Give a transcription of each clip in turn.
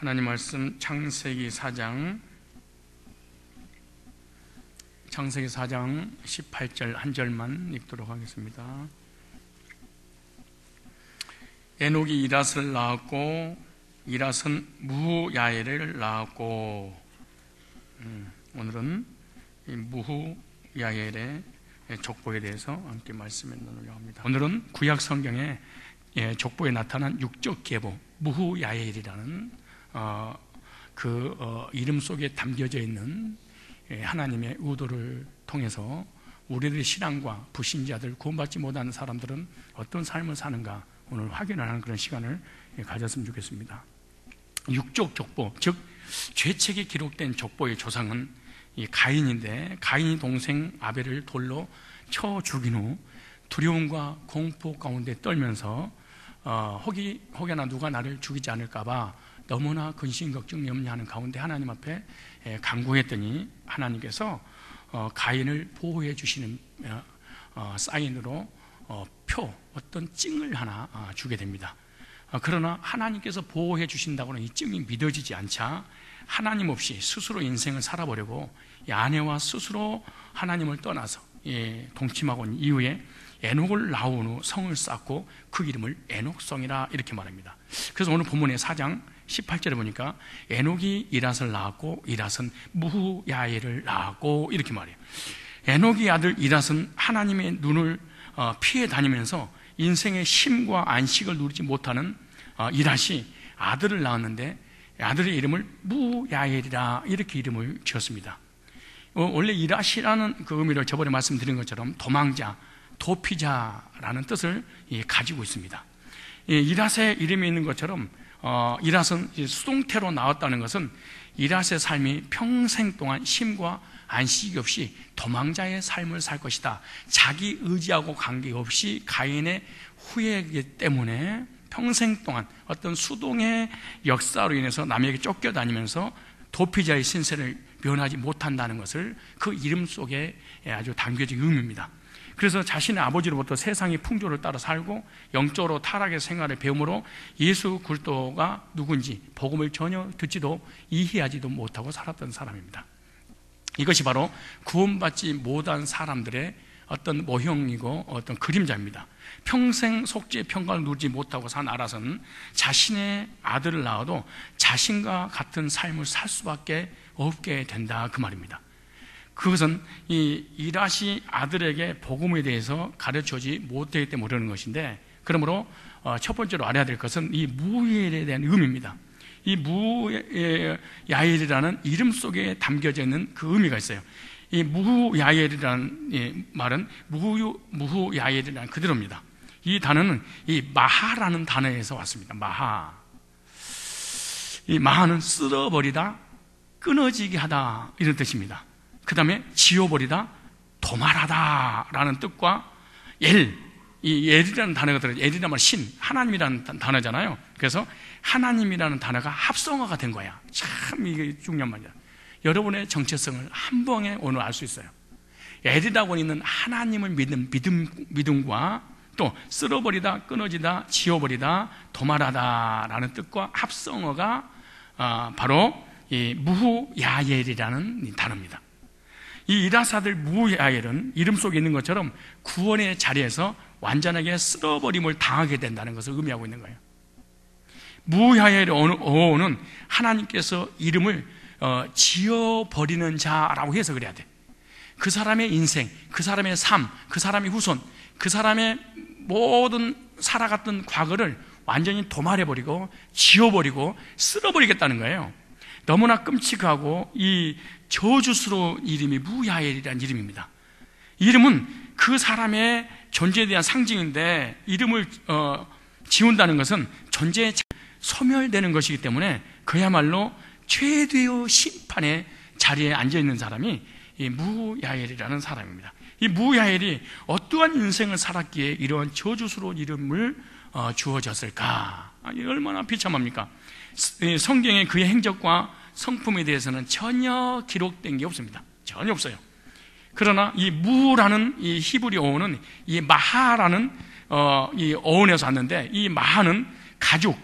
하나님 말씀 창세기 4장 18절 한 절만 읽도록 하겠습니다. 에녹이 이랏을 낳았고 이랏은 무후야엘을 낳았고, 오늘은 이 무후야엘의 족보에 대해서 함께 말씀을 나누려고 합니다. 오늘은 구약 성경에 족보에 나타난 육적 계보 무후야엘이라는 이름 속에 담겨져 있는 하나님의 의도를 통해서 우리들의 신앙과 불신자들, 구원받지 못하는 사람들은 어떤 삶을 사는가 오늘 확인하는 그런 시간을 가졌으면 좋겠습니다. 육적 족보, 즉 죄책이 기록된 족보의 조상은 이 가인인데, 가인이 동생 아벨을 돌로 쳐 죽인 후 두려움과 공포 가운데 떨면서 혹여나 누가 나를 죽이지 않을까봐 너무나 근심 걱정 염려하는 가운데 하나님 앞에 간구했더니 하나님께서 가인을 보호해 주시는 사인으로 어떤 찡을 하나 주게 됩니다. 그러나 하나님께서 보호해 주신다고는 이 찡이 믿어지지 않자 하나님 없이 스스로 인생을 살아보려고 이 아내와 스스로 하나님을 떠나서 동침하고 온 이후에 에녹을 낳은 후 성을 쌓고 그 이름을 에녹성이라 이렇게 말합니다. 그래서 오늘 본문의 4장 18절에 보니까 에녹이 이랏을 낳았고 이랏은 무후야엘을 낳았고 이렇게 말해요. 에녹의 아들 이랏은 하나님의 눈을 피해 다니면서 인생의 쉼과 안식을 누리지 못하는 이랏이 아들을 낳았는데 아들의 이름을 무야엘이라 이렇게 이름을 지었습니다. 원래 이랏이라는 그 의미를 저번에 말씀드린 것처럼 도망자, 도피자라는 뜻을 가지고 있습니다. 이랏의 이름이 있는 것처럼 이랏은 수동태로 나왔다는 것은 이랏의 삶이 평생 동안 쉼과 안식이 없이 도망자의 삶을 살 것이다. 자기 의지하고 관계없이 가인의 후예이기 때문에 평생 동안 어떤 수동의 역사로 인해서 남에게 쫓겨다니면서 도피자의 신세를 면하지 못한다는 것을 그 이름 속에 아주 담겨진 의미입니다. 그래서 자신의 아버지로부터 세상의 풍조를 따라 살고 영적으로 타락의 생활을 배움으로 예수 그리스도가 누군지 복음을 전혀 듣지도 이해하지도 못하고 살았던 사람입니다. 이것이 바로 구원받지 못한 사람들의 어떤 모형이고 어떤 그림자입니다. 평생 속죄의 평가를 누리지 못하고 산 아랏은 자신의 아들을 낳아도 자신과 같은 삶을 살 수밖에 없게 된다, 그 말입니다. 그것은 이 이랏이 아들에게 복음에 대해서 가르쳐주지 못했기 때문에 그러는 것인데, 그러므로 첫 번째로 알아야 될 것은 이 무야엘에 대한 의미입니다. 이 무야엘이라는 이름 속에 담겨져 있는 그 의미가 있어요. 이 무야엘이라는 말은 무야엘이라는 그대로입니다. 이 단어는 이 마하라는 단어에서 왔습니다. 마하. 이 마하는 쓸어버리다, 끊어지게 하다 이런 뜻입니다. 그 다음에 지워버리다, 도말하다 라는 뜻과 이 엘이라는 단어가 들어요. 엘이라는 말 신, 하나님이라는 단어잖아요. 그래서 하나님이라는 단어가 합성어가 된 거야. 참 이게 중요한 말이야. 여러분의 정체성을 한 번에 오늘 알 수 있어요. 엘이라고 있는 하나님을 믿는 믿음과 또 쓸어버리다, 끊어지다, 지워버리다, 도말하다 라는 뜻과 합성어가 바로 이 무후야엘이라는 단어입니다. 이 이랏 아들 무야엘은 이름 속에 있는 것처럼 구원의 자리에서 완전하게 쓸어버림을 당하게 된다는 것을 의미하고 있는 거예요. 무야엘의 어원은 하나님께서 이름을 지어버리는 자라고 해석을 해야 돼. 그 사람의 인생, 그 사람의 삶, 그 사람의 후손, 그 사람의 모든 살아갔던 과거를 완전히 도말해버리고 지워버리고 쓸어버리겠다는 거예요. 너무나 끔찍하고 이 저주스러운 이름이 무야엘이라는 이름입니다. 이름은 그 사람의 존재에 대한 상징인데, 이름을 지운다는 것은 존재에 소멸되는 것이기 때문에 그야말로 최대의 심판의 자리에 앉아있는 사람이 이 무야엘이라는 사람입니다. 이 무야엘이 어떠한 인생을 살았기에 이러한 저주스러운 이름을 주어졌을까? 얼마나 비참합니까? 성경에 그의 행적과 성품에 대해서는 전혀 기록된 게 없습니다. 전혀 없어요. 그러나 이 무라는 이 히브리 어원은 이 마하라는 이 어원에서 왔는데, 이 마하는 가죽,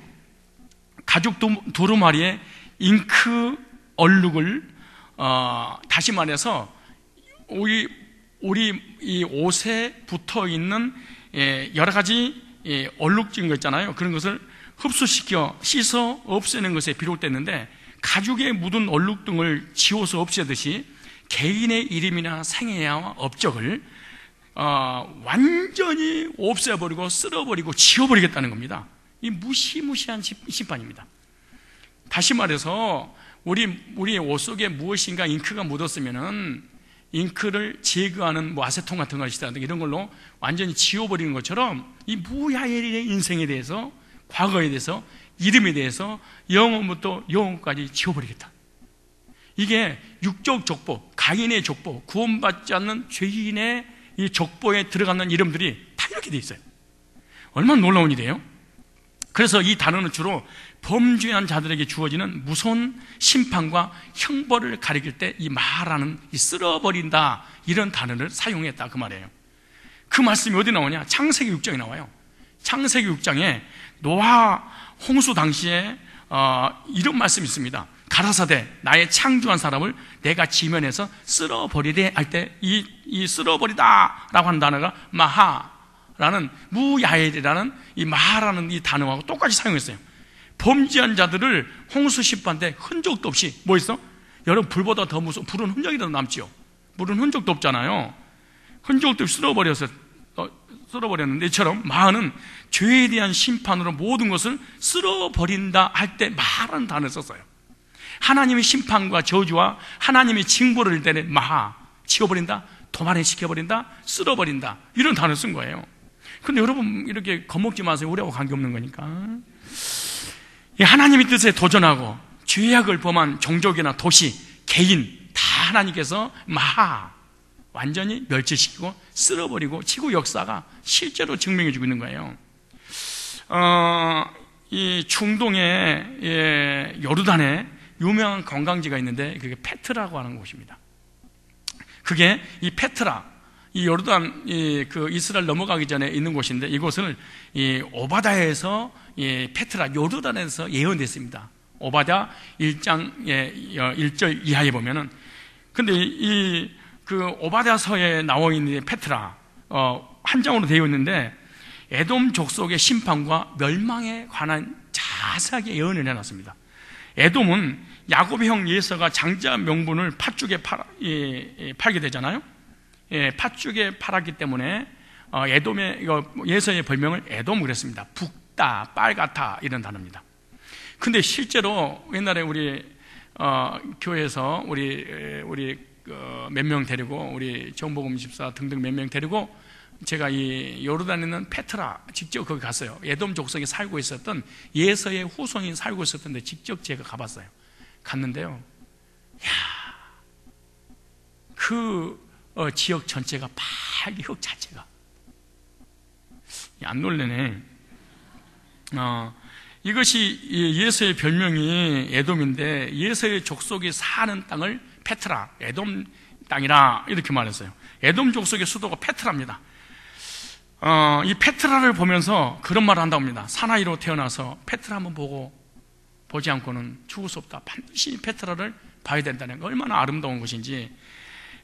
가죽 두루마리에 잉크 얼룩을 다시 말해서 우리 이 옷에 붙어 있는 여러 가지 얼룩진 거 있잖아요. 그런 것을 흡수시켜 씻어 없애는 것에 비롯됐는데, 가죽에 묻은 얼룩 등을 지워서 없애듯이 개인의 이름이나 생애와 업적을 완전히 없애버리고 쓸어버리고 지워버리겠다는 겁니다. 이 무시무시한 심판입니다. 다시 말해서 우리의 옷 속에 무엇인가 잉크가 묻었으면은 잉크를 제거하는 아세톤 같은 걸 쓰다든가 이런 걸로 완전히 지워버리는 것처럼 이 무야일의 인생에 대해서, 과거에 대해서, 이름에 대해서 영원부터 영원까지 지워버리겠다. 이게 육적 족보, 가인의 족보, 구원받지 않는 죄인의 이 족보에 들어가는 이름들이 다 이렇게 돼 있어요. 얼마나 놀라운 일이에요. 그래서 이 단어는 주로 범죄한 자들에게 주어지는 무서운 심판과 형벌을 가리킬 때 이 마라는 이 쓸어버린다, 이런 단어를 사용했다, 그 말이에요. 그 말씀이 어디 나오냐? 창세기 6장에 나와요. 창세기 6장에 노아 홍수 당시에 이런 말씀이 있습니다. 가라사대 나의 창조한 사람을 내가 지면에서 쓸어버리되 할 때 이 쓸어버리다 라고 하는 단어가 마하라는, 무야엘이라는 이 마하라는 이 단어하고 똑같이 사용했어요. 범죄한 자들을 홍수 심판 때 흔적도 없이, 뭐 있어? 여러분, 불보다 더 무서운, 불은 흔적이라도 남지요. 물은 흔적도 없잖아요. 흔적도 없이 쓸어버렸는데, 이처럼 마하는 죄에 대한 심판으로 모든 것을 쓸어버린다 할 때 마라는 단어를 썼어요. 하나님의 심판과 저주와 하나님의 징벌을 때는 마하, 지워버린다, 도만해시켜버린다, 쓸어버린다, 이런 단어를 쓴 거예요. 근데 여러분, 이렇게 겁먹지 마세요. 우리하고 관계없는 거니까. 하나님의 뜻에 도전하고 죄악을 범한 종족이나 도시, 개인 다 하나님께서 마하, 완전히 멸절시키고 쓸어버리고 지구 역사가 실제로 증명해주고 있는 거예요. 이 중동의 요르단에 유명한 관광지가 있는데 그게 페트라고 하는 곳입니다. 그게 이 페트라, 이 요르단 그 이스라엘 넘어가기 전에 있는 곳인데, 이곳을 이 오바다에서 페트라 요르단에서 예언됐습니다. 오바다 1장 1절 이하에 보면은, 근데 그 오바다서에 나와 있는 페트라 한 장으로 되어 있는데, 에돔 족속의 심판과 멸망에 관한 자세하게 예언을 해놨습니다. 에돔은 야곱의 형 예서가 장자 명분을 팥죽에 팔게 되잖아요. 팥죽에 팔았기 때문에 에돔의 예서의 별명을 에돔 그랬습니다. 붓다, 빨갛다, 이런 단어입니다. 근데 실제로 옛날에 우리 교회에서 우리 몇 명 데리고, 우리 정복음 집사 등등 몇 명 데리고 제가 이 요르단에 있는 페트라 직접 거기 갔어요. 에돔 족속에 살고 있었던 예서의 후손이 살고 있었던데 직접 제가 가봤어요. 갔는데요, 그 지역 전체가 빨리, 흙 자체가 안 놀래네. 이것이 예서의 별명이 에돔인데, 예서의 족속이 사는 땅을 페트라, 에돔 땅이라 이렇게 말했어요. 에돔 족속의 수도가 페트라입니다. 이 페트라를 보면서 그런 말을 한다고 합니다. 사나이로 태어나서 페트라 한번 보지 않고는 죽을 수 없다. 반드시 페트라를 봐야 된다는 거, 얼마나 아름다운 곳인지.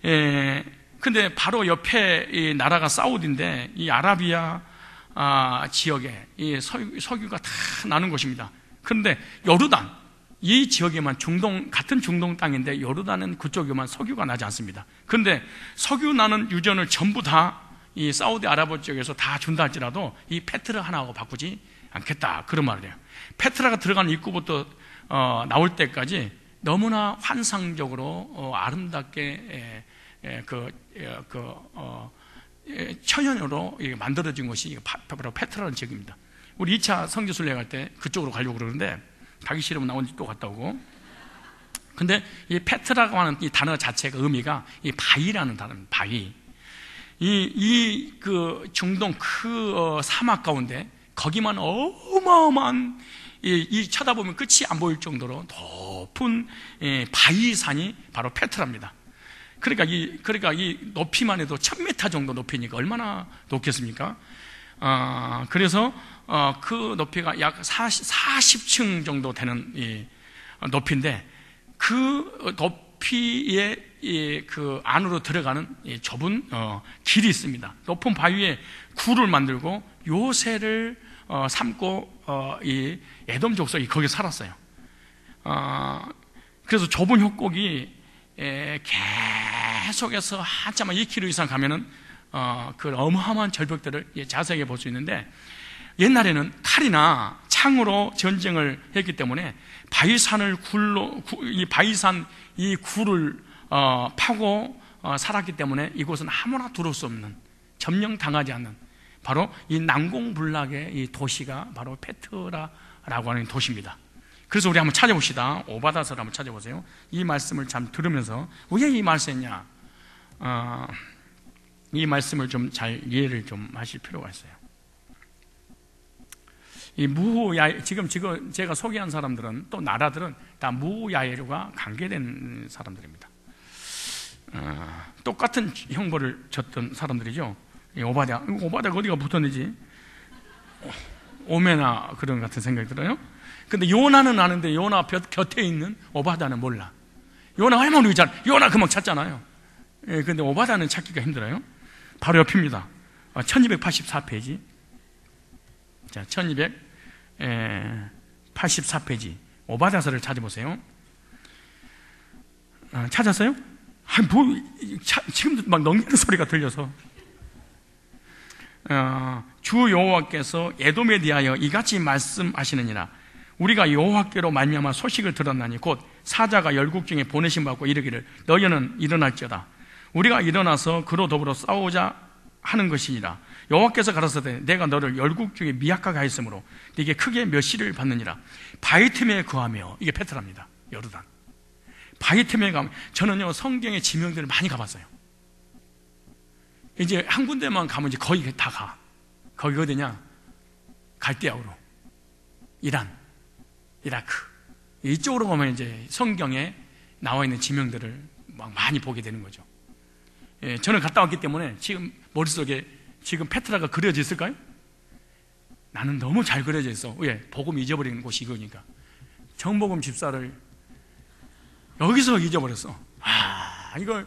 근데 바로 옆에 이 나라가 사우디인데, 이 아라비아 지역에 이 석유가 다 나는 곳입니다. 그런데 요르단, 이 지역에만 같은 중동 땅인데 요르단은 그쪽에만 석유가 나지 않습니다. 그런데 석유 나는 유전을 전부 다 이 사우디 아라비아 쪽에서 다 준다 할지라도 이 페트라 하나하고 바꾸지 않겠다, 그런 말을 해요. 페트라가 들어가는 입구부터 나올 때까지 너무나 환상적으로 아름답게 천연으로 만들어진 것이 바로 페트라는 지역입니다. 우리 2차 성지순례 갈 때 그쪽으로 가려고 그러는데 가기 싫으면 나 혼자 또 갔다 오고. 근데 이 페트라고 하는 이 단어 자체가 의미가 이 바위라는 단어입니다. 바위. 그 중동 그 사막 가운데 거기만 어마어마한 쳐다보면 끝이 안 보일 정도로 높은 바위산이 바로 페트라입니다. 그러니까 이 높이만 해도 1000m 정도 높이니까 얼마나 높겠습니까? 그래서 그 높이가 약 40층 정도 되는 이 높이인데, 그 높이에 그 안으로 들어가는 이 좁은 길이 있습니다. 높은 바위에 굴을 만들고 요새를 삼고 이 에돔 족속이 거기 살았어요. 그래서 좁은 협곡이 계속해서 한참 2km 이상 가면은 그 어마어마한 절벽들을 자세하게 볼 수 있는데, 옛날에는 칼이나 창으로 전쟁을 했기 때문에 바위산을 이 바위산 이 굴을 파고 살았기 때문에 이곳은 아무나 들어올 수 없는, 점령당하지 않는 바로 이 난공불락의 이 도시가 바로 페트라라고 하는 도시입니다. 그래서 우리 한번 찾아봅시다. 오바닷을 한번 찾아보세요. 이 말씀을 참 들으면서 왜 이 말씀이냐, 이 말씀을 좀 잘 이해를 좀 하실 필요가 있어요. 이 무야에, 지금 제가 소개한 사람들은, 또 나라들은 다 무야엘과 관계된 사람들입니다. 똑같은 형벌을 줬던 사람들이죠. 오바댜가 어디가 붙었는지 오메나 그런 같은 생각이 들어요. 근데 요나는 아는데 요나 곁에 있는 오바댜는 몰라. 요나 얼마나 우리 요나 금방 찾잖아요. 근데 오바댜는 찾기가 힘들어요. 바로 옆입니다. 1284페이지. 자, 1284페이지. 오바댜서를 찾아보세요. 찾았어요? 지금도 막 넘기는 소리가 들려서. 주 여호와께서 에돔에 대하여 이같이 말씀하시느니라. 우리가 여호와께로 말미암아 소식을 들었나니 곧 사자가 열국 중에 보내심 받고 이르기를 너희는 일어날지어다. 우리가 일어나서 그로 더불어 싸우자 하는 것이니라. 여호와께서 가라사대 내가 너를 열국 중에 미약하게 하였으므로 네게 크게 멸시를 받느니라. 바위 틈에 거하며, 이게 페트라입니다. 요르단 바위 틈에 가면, 저는요 성경의 지명들을 많이 가봤어요. 이제 한 군데만 가면 이제 거의 다 가. 거기 어디냐? 갈대아우로, 이란, 이라크, 이쪽으로 가면 이제 성경에 나와 있는 지명들을 막 많이 보게 되는 거죠. 저는 갔다 왔기 때문에 지금 머릿속에 지금 페트라가 그려져 있을까요? 나는 너무 잘 그려져 있어. 왜? 복음 잊어버리는 곳이 이거니까. 정복음 집사를 여기서 잊어버렸어. 이걸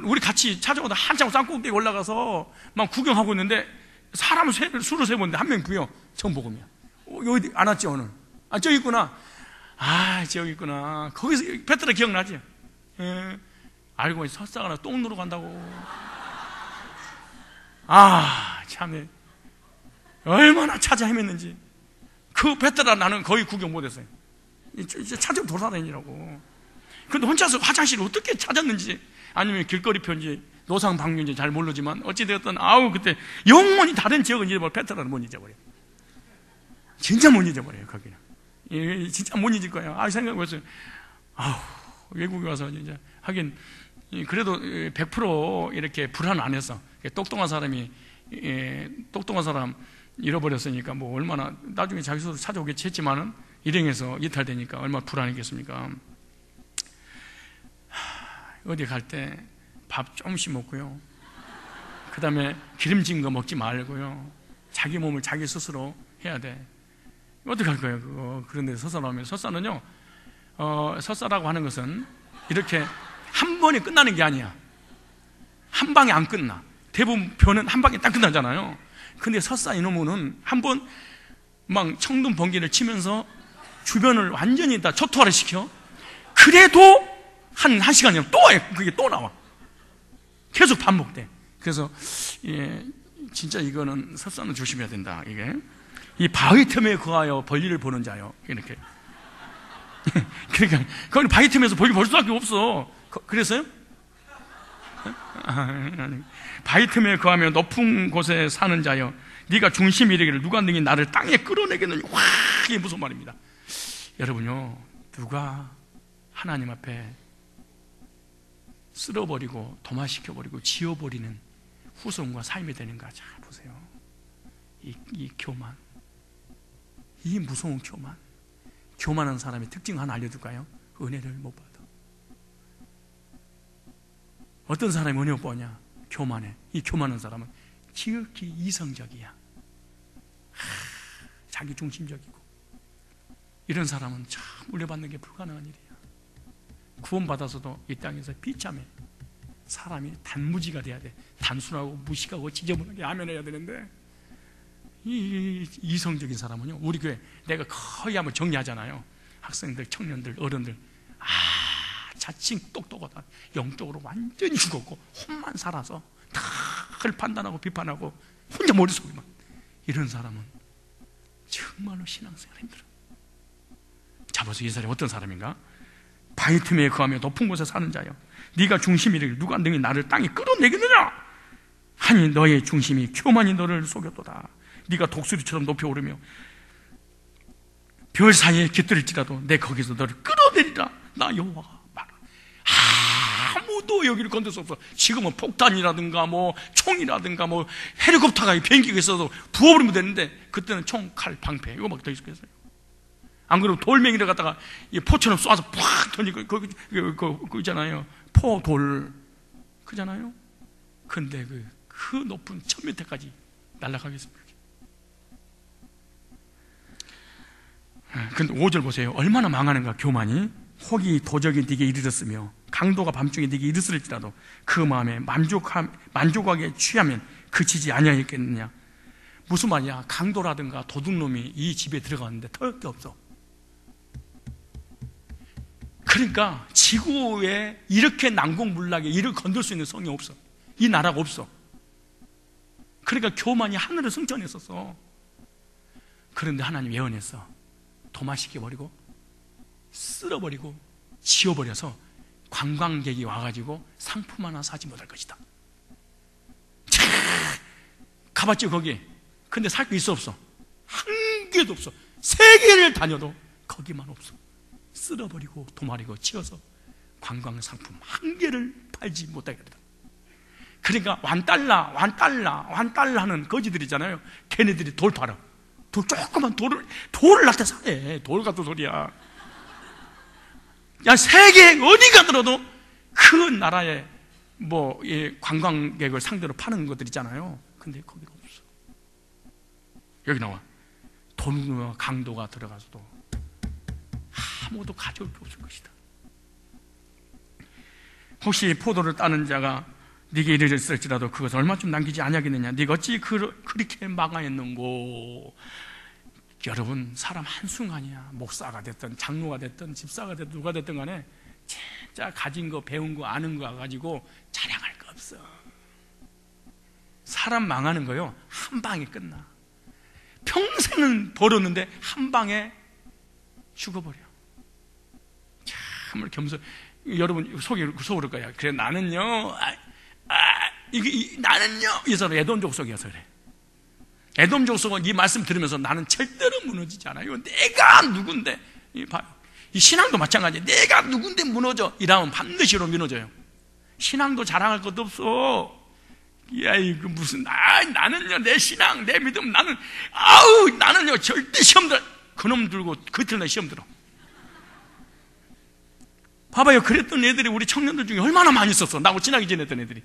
우리 같이 찾아오다 한참 쌍꼭대기 올라가서 막 구경하고 있는데 사람 수를 세보는데 한 명 구요. 정복음이야. 여기 안 왔지 오늘? 저기 있구나. 저기 있구나. 거기서 페트라 기억나지? 알고 보니 설사가 똥 누러 간다고. 참 얼마나 찾아 헤맸는지. 그 페트라 나는 거의 구경 못했어요. 이제 찾으면 돌아다니라고. 근데 혼자서 화장실을 어떻게 찾았는지, 아니면 길거리 편지, 노상 방류인지 잘 모르지만 어찌되었든 그때 영원히 다른 지역은 잊어버려. 페트라는 못 잊어버려. 진짜 못 잊어버려요. 거기는 진짜 못 잊을 거예요. 생각해보세요. 외국에 와서 이제 하긴 그래도 100% 이렇게 불안 안 했어. 똑똑한 사람 잃어버렸으니까 뭐 얼마나 나중에 자기 스스로 찾아오겠지 했지만은 일행에서 이탈되니까 얼마나 불안했겠습니까? 어디 갈 때 밥 조금씩 먹고요. 그 다음에 기름진 거 먹지 말고요. 자기 몸을 자기 스스로 해야 돼. 어떻게 할 거예요, 그거? 그런데 설사 나오면, 설사는요, 설사라고 하는 것은 이렇게 한 번에 끝나는 게 아니야. 한 방에 안 끝나. 대부분 표는 한 방에 딱 끝나잖아요. 근데 설사 이놈은 한 번 막 청둔 번개를 치면서 주변을 완전히 다 초토화를 시켜. 그래도 한 시간이면 또 해. 그게 또 나와. 계속 반복돼. 그래서 진짜 이거는 설사는 조심해야 된다. 이게 이 바위 틈에 거하여 볼일을 보는 자요. 이렇게. 그러니까 거기 바위 틈에서 볼일 볼 수밖에 없어. 그랬어요? 바위 틈에 거하며 높은 곳에 사는 자여, 네가 중심이 이르기를 누가 능히 나를 땅에 끌어내겠느냐. 와, 이게 무슨 말입니다. 여러분요, 누가 하나님 앞에 쓸어버리고 도마시켜버리고 지워버리는 후손과 삶이 되는가 잘 보세요. 이 교만, 이 무서운 교만. 교만한 사람의 특징 하나 알려줄까요? 은혜를 못 받아. 어떤 사람이 은혜 못 받냐? 교만해. 이 교만한 사람은 지극히 이성적이야. 자기 중심적이고, 이런 사람은 참 물려받는 게 불가능한 일이야. 구원받아서도 이 땅에서 비참해. 사람이 단무지가 돼야 돼. 단순하고 무식하고 지저분하게 아멘해야 되는데, 이 이성적인 사람은요, 우리 교회 내가 거의 한번 정리하잖아요. 학생들, 청년들, 어른들, 자칭 똑똑하다, 영적으로 완전히 죽었고 혼만 살아서 다를 판단하고 비판하고 혼자 머릿속에만, 이런 사람은 정말로 신앙생활 힘들어. 자, 보세요. 이 사람이 어떤 사람인가? 바위 틈에 거하며 높은 곳에 사는 자여, 네가 중심이를 누가 능히 나를 땅에 끌어내겠느냐? 하니 너의 중심이 교만이 너를 속였도다. 네가 독수리처럼 높이 오르며 별 사이에 깃들일지라도 내 거기서 너를 끌어내리라. 나 여호와가 말하. 아무도 여기를 건들 수 없어. 지금은 폭탄이라든가 뭐 총이라든가 뭐 헬리콥터가 비행기가 있어서 부어버리면 되는데, 그때는 총, 칼, 방패 이거 막 더 있었겠어요. 안 그러면 돌멩이를 갖다가 포처럼 쏴서 팍 던지고, 그 있잖아요, 포돌 그잖아요. 근데 그 높은 1000m까지 날아가겠습니다. 근데 5절 보세요. 얼마나 망하는가. 교만이 혹이 도적이 네게 이르렀으며 강도가 밤중에 네게 이르렀을지라도 그 마음에 만족하게 취하면 그치지 아니하였겠느냐. 무슨 말이야? 강도라든가 도둑놈이 이 집에 들어갔는데 털 게 없어. 그러니까 지구에 이렇게 난공불락에 이를 건들 수 있는 성이 없어. 이 나라가 없어. 그러니까 교만이 하늘을 승천했었어. 그런데 하나님 예언했어. 도마시켜버리고 쓸어버리고 지워버려서 관광객이 와가지고 상품 하나 사지 못할 것이다. 가봤죠 거기. 근데 살 거 있어 없어? 한 개도 없어. 세계를 다녀도 거기만 없어. 쓸어버리고 도마리고 치워서 관광 상품 한 개를 팔지 못하게 된다. 그러니까 완달러 하는 거지들이잖아요. 걔네들이 돌 팔아. 조그만 돌을 갖다 사네. 돌 같은 소리야. 야, 세계 어디 가더라도 그 나라의 관광객을 상대로 파는 것들 있잖아요. 근데 거기가 없어. 여기 나와. 돈과 강도가 들어가서도 아무도 가져올 게 없을 것이다. 혹시 포도를 따는 자가 네게 이르렀을지라도 그것을 얼마쯤 남기지 아니하겠느냐. 네가 어찌 그렇게 망하였는고. 여러분, 사람 한순간이야. 목사가 됐든 장로가 됐든 집사가 됐든 누가 됐든 간에 진짜 가진 거, 배운 거, 아는 거 가지고 자랑할 거 없어. 사람 망하는 거요, 한 방에 끝나. 평생은 벌었는데 한 방에 죽어버려. 참을 겸손. 여러분 속으로 거야. 그래, 나는요, 나는요, 이 사람 에돔 족속이어서 그래. 에돔 족속은 이 말씀 들으면서 나는 절대로 무너지지 않아요. 내가 누군데, 이 신앙도 마찬가지야. 내가 누군데 무너져. 이러면 반드시 무너져요. 신앙도 자랑할 것도 없어. 야, 이거 무슨, 나는요, 내 신앙, 내 믿음, 나는요, 절대 시험 들어. 그놈 들고 그틀날 시험 들어. 봐봐요. 그랬던 애들이 우리 청년들 중에 얼마나 많이 있었어. 나하고 친하게 지냈던 애들이.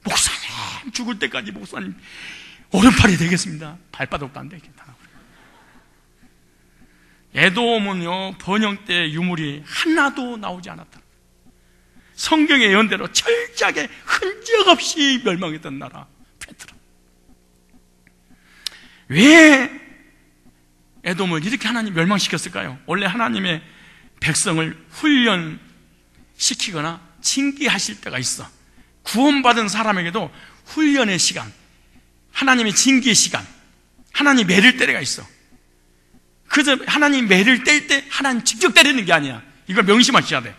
목사님, 죽을 때까지 목사님, 오른팔이 되겠습니다. 발바닥도 안 되겠다. 에돔은요, 번영 때 유물이 하나도 나오지 않았다. 성경의 예언대로 철저하게 흔적 없이 멸망했던 나라, 페트라. 왜 에돔을 이렇게 하나님 멸망시켰을까요? 원래 하나님의 백성을 훈련시키거나 징계하실 때가 있어. 구원받은 사람에게도 훈련의 시간, 하나님의 징계의 시간, 하나님 매를 때가 있어. 그래서 하나님 매를 뗄 때 하나님 직접 때리는 게 아니야. 이걸 명심하셔야 돼.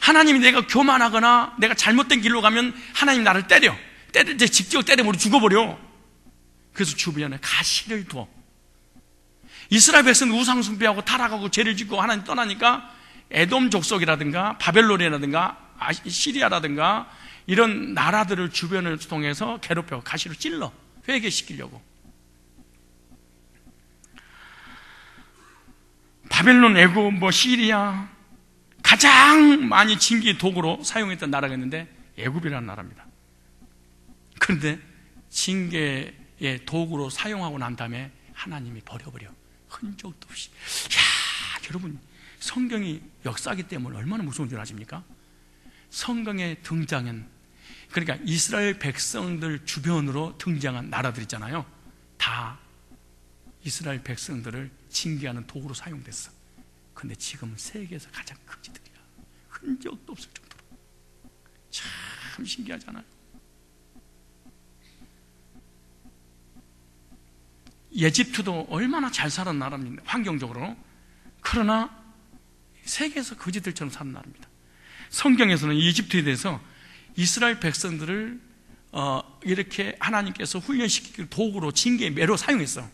하나님이 내가 교만하거나 내가 잘못된 길로 가면 하나님 나를 때려. 때릴 때 직접 때려버려 죽어버려. 그래서 주변에 가시를 두어. 이스라엘 백성은 우상 숭배하고 타락하고 죄를 짓고 하나님 떠나니까 에돔 족속이라든가 바벨론이라든가 시리아라든가 이런 나라들을 주변을 통해서 괴롭혀 가시로 찔러 회개시키려고. 바벨론, 애굽, 시리아 가장 많이 징계 도구로 사용했던 나라가 있는데 애굽이라는 나라입니다. 그런데 징계의 도구로 사용하고 난 다음에 하나님이 버려버려. 흔적도 없이. 야, 여러분, 성경이 역사하기 때문에 얼마나 무서운 줄 아십니까? 성경에 등장한, 그러니까 이스라엘 백성들 주변으로 등장한 나라들 있잖아요. 다 이스라엘 백성들을 징계하는 도구로 사용됐어. 근데 지금은 세계에서 가장 거지들이야. 흔적도 없을 정도로. 참 신기하잖아요. 이집트도 얼마나 잘 사는 나라입니다. 환경적으로. 그러나 세계에서 거지들처럼 사는 나라입니다. 성경에서는 이집트에 대해서 이스라엘 백성들을 이렇게 하나님께서 훈련시키기 도구로 징계의 매로 사용했어.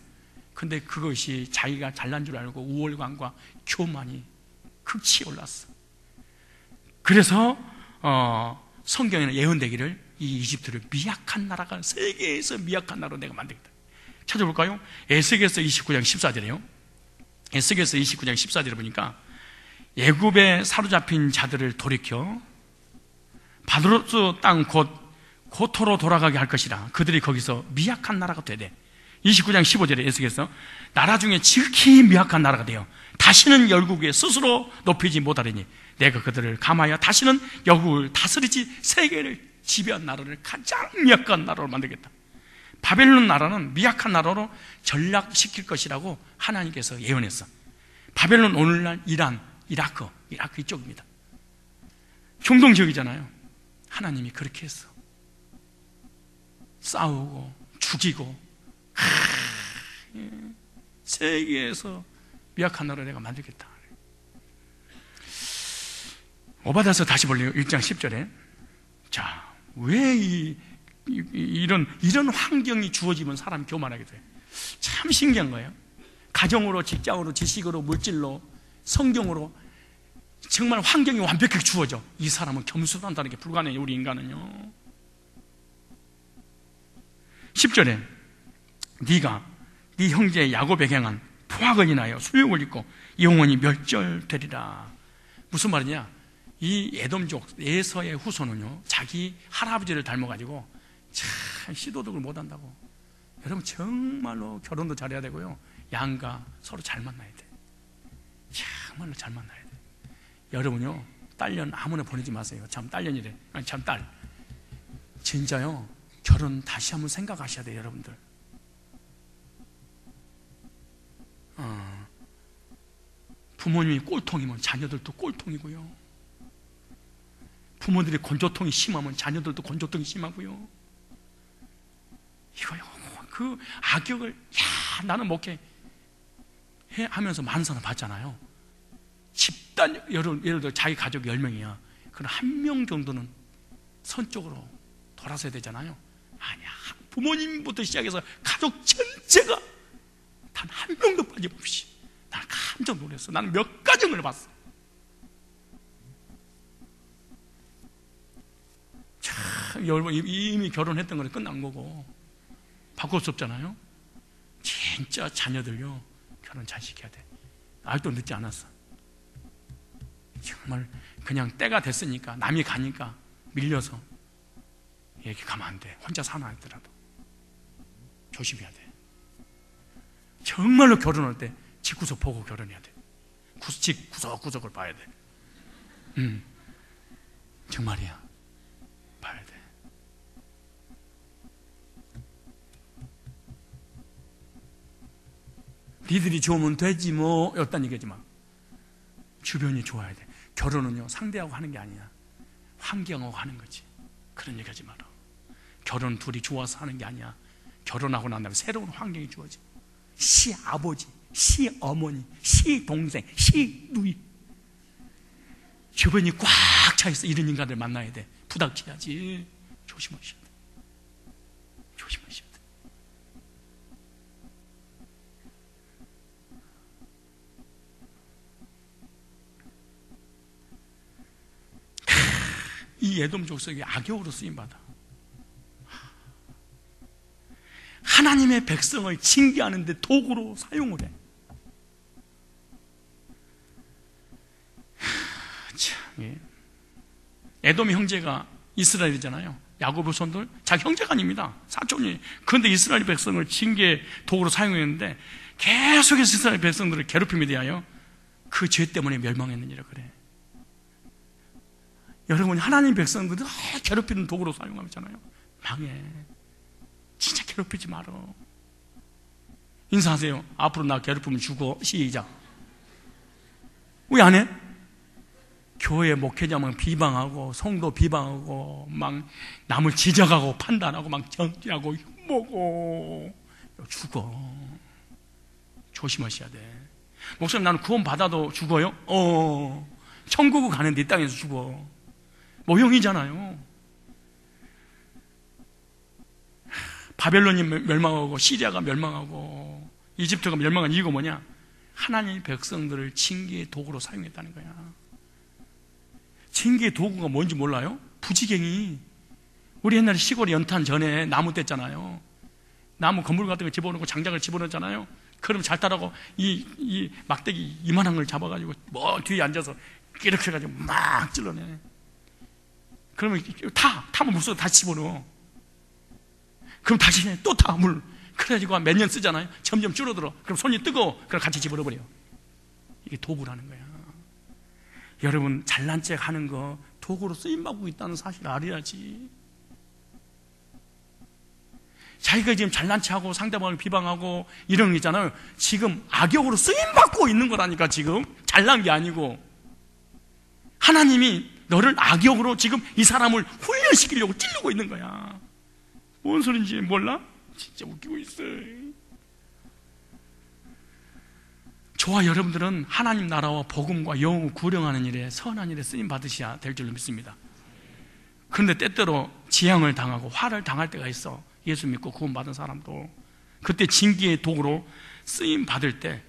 근데 그것이 자기가 잘난 줄 알고 우월감과 교만이 극치에 올랐어. 그래서 성경에는 예언되기를 이 이집트를 미약한 나라가, 세계에서 미약한 나라로 내가 만들겠다. 찾아볼까요? 에스겔서 29장 14절이에요. 에스겔서 29장 14절에 보니까 애굽에 사로잡힌 자들을 돌이켜 바드로스 땅 곧 고토로 돌아가게 할 것이라. 그들이 거기서 미약한 나라가 되되, 29장 15절에 에스겔서 나라 중에 지극히 미약한 나라가 되어 다시는 열국에 스스로 높이지 못하리니 내가 그들을 감하여 다시는 열국을 다스리지 세계를 지배한 나라를 가장 미약한 나라로 만들겠다. 바벨론 나라는 미약한 나라로 전락시킬 것이라고 하나님께서 예언했어. 바벨론 오늘날 이란, 이라크 이쪽입니다. 중동 지역이잖아요. 하나님이 그렇게 했어. 싸우고 죽이고 세계에서 미약한 나라를 내가 만들겠다. 오바댜서 다시 볼래요? 1장 10절에. 자, 왜 이런 환경이 주어지면 사람이 교만하게 돼? 참 신기한 거예요. 가정으로, 직장으로, 지식으로, 물질로, 성경으로 정말 환경이 완벽하게 주어져. 이 사람은 겸손한다는 게 불가능해요. 우리 인간은요. 10절에 네가 네 형제 야곱에게 행한 포악을 인하여 수욕을 입고 영원히 멸절되리라. 무슨 말이냐? 이 에돔족 에서의 후손은요, 자기 할아버지를 닮아가지고 참 시도덕을 못한다고. 여러분 정말로 결혼도 잘해야 되고요, 양가 서로 잘 만나야 돼. 정말로 잘 만나야 돼. 여러분요, 딸년 아무나 보내지 마세요. 참 딸년이래. 아니 참 딸. 진짜요, 결혼 다시 한번 생각하셔야 돼요, 여러분들. 부모님이 꼴통이면 자녀들도 꼴통이고요. 부모들이 건조통이 심하면 자녀들도 건조통이 심하고요. 이거요, 그 악역을, 야, 나는 목회 하면서 많은 사람 봤잖아요. 집단, 예를 들어 자기 가족 10명이야. 그럼 1명 정도는 선쪽으로 돌아서야 되잖아요. 아니야, 부모님부터 시작해서 가족 전체가 단 한 명도 빠짐없이. 나는 깜짝 놀랐어. 나는 몇 가정을 봤어. 참, 여러분, 이미 결혼했던 거는 끝난 거고 바꿀 수 없잖아요. 진짜 자녀들요, 결혼 잘 시켜야 돼. 아직도 늦지 않았어. 정말 그냥 때가 됐으니까, 남이 가니까 밀려서 이렇게 가면 안 돼. 혼자 사나 하더라도 조심해야 돼. 정말로 결혼할 때 집구석 보고 결혼해야 돼. 집 구석구석을 봐야 돼. 정말이야. 봐야 돼. 니들이 좋으면 되지 뭐 였단 얘기지만 주변이 좋아야 돼. 결혼은요, 상대하고 하는 게 아니야. 환경하고 하는 거지. 그런 얘기 하지 마라. 결혼 둘이 좋아서 하는 게 아니야. 결혼하고 난 다음에 새로운 환경이 주어져. 시아버지, 시어머니, 시동생, 시누이, 주변이 꽉 차있어. 이런 인간들 만나야 돼. 부닥쳐야지. 조심하셔야 돼. 조심하셔야 돼. 이 에돔 족속이 악역으로 쓰임받아. 하나님의 백성을 징계하는데 도구로 사용을 해. 참, 예. 에돔의 형제가 이스라엘이잖아요. 야곱의 손들 자기 형제가 아닙니다. 사촌이. 그런데 이스라엘 백성을 징계 도구로 사용했는데 계속해서 이스라엘 백성들을 괴롭힘에 대하여 그 죄 때문에 멸망했느니라 그래. 여러분, 하나님 백성들을 괴롭히는 도구로 사용하고 있잖아요. 망해. 진짜 괴롭히지 말어. 인사하세요. 앞으로 나 괴롭히면 죽어. 시작. 왜 안 해? 교회 목회자만 비방하고 성도 비방하고 막 남을 지적하고 판단하고 막 정죄하고 흉보고 죽어. 조심하셔야 돼. 목사님, 나는 구원 받아도 죽어요? 천국을 가는데 이 땅에서 죽어. 모형이잖아요. 바벨론이 멸망하고 시리아가 멸망하고 이집트가 멸망한 이유가 뭐냐? 하나님의 백성들을 징계의 도구로 사용했다는 거야. 징계의 도구가 뭔지 몰라요? 부지갱이. 우리 옛날에 시골 연탄 전에 나무 뗐잖아요. 나무 건물 같은 거 집어넣고 장작을 집어넣잖아요. 그럼 잘 따라고 이 막대기 이만한 걸 잡아가지고 뒤에 앉아서 이렇게 해가지고 막 찔러내. 그러면 타면 물 속에 다시 집어넣어. 그럼 다시 또 타, 물. 그래가지고 몇 년 쓰잖아요. 점점 줄어들어. 그럼 손이 뜨거워. 그럼 같이 집어넣어버려. 이게 도구라는 거야. 여러분, 잘난 척 하는 거 도구로 쓰임받고 있다는 사실을 알아야지. 자기가 지금 잘난 척하고 상대방을 비방하고 이런 거 있잖아요. 지금 악역으로 쓰임받고 있는 거라니까. 지금 잘난 게 아니고 하나님이 너를 악역으로 지금 이 사람을 훈련시키려고 찌르고 있는 거야. 뭔 소린지 몰라? 진짜 웃기고 있어. 저와 여러분들은 하나님 나라와 복음과 영웅을 구령하는 일에 선한 일에 쓰임 받으셔야 될 줄로 믿습니다. 그런데 때때로 재앙을 당하고 화를 당할 때가 있어. 예수 믿고 구원받은 사람도 그때 징계의 도구로 쓰임 받을 때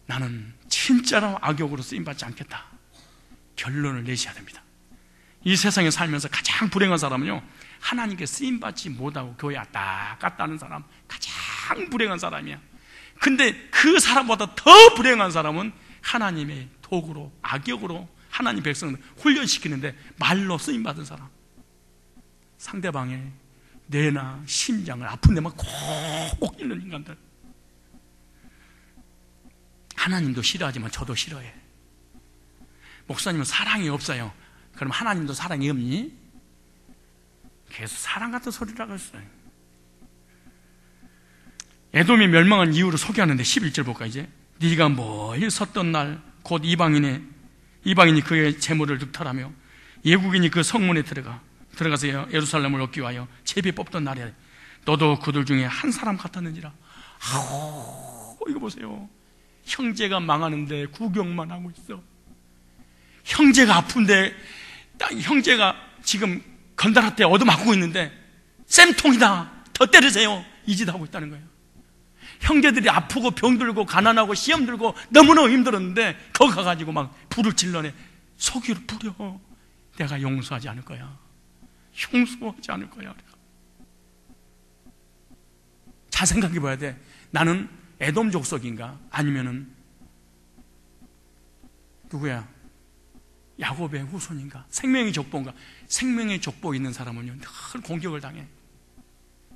나는 진짜로 악역으로 쓰임 받지 않겠다. 결론을 내셔야 됩니다. 이 세상에 살면서 가장 불행한 사람은요, 하나님께 쓰임받지 못하고 교회 왔다 갔다 하는 사람, 가장 불행한 사람이야. 근데 그 사람보다 더 불행한 사람은 하나님의 도구로, 악역으로 하나님 백성을 훈련시키는데 말로 쓰임받은 사람. 상대방의 뇌나 심장을 아픈 데만 콕콕 찔는 인간들. 하나님도 싫어하지만 저도 싫어해. 목사님은 사랑이 없어요. 그럼 하나님도 사랑이 없니? 계속 사랑 같은 소리라고 했어요. 에돔이 멸망한 이유를 소개하는데 11절 볼까 이제. 네가 멀리 섰던 날 곧 이방인이 그의 재물을 득탈하며 예국인이 그 성문에 들어가서 예루살렘을 얻기 위하여 제비 뽑던 날에 너도 그들 중에 한 사람 같았느니라. 아우, 이거 보세요. 형제가 망하는데 구경만 하고 있어. 형제가 아픈데 형제가 지금 건달한테 얻어맞고 있는데 쌤통이다, 더 때리세요, 이 짓 하고 있다는 거예요. 형제들이 아프고 병들고 가난하고 시험 들고 너무너무 힘들었는데 거기 가가지고 막 불을 질러내. 석유를 뿌려. 내가 용서하지 않을 거야. 용서하지 않을 거야. 잘 생각해 봐야 돼. 나는 에돔 족속인가 아니면은 누구야? 야곱의 후손인가? 생명의 족보인가? 생명의 족보 있는 사람은요 늘 공격을 당해.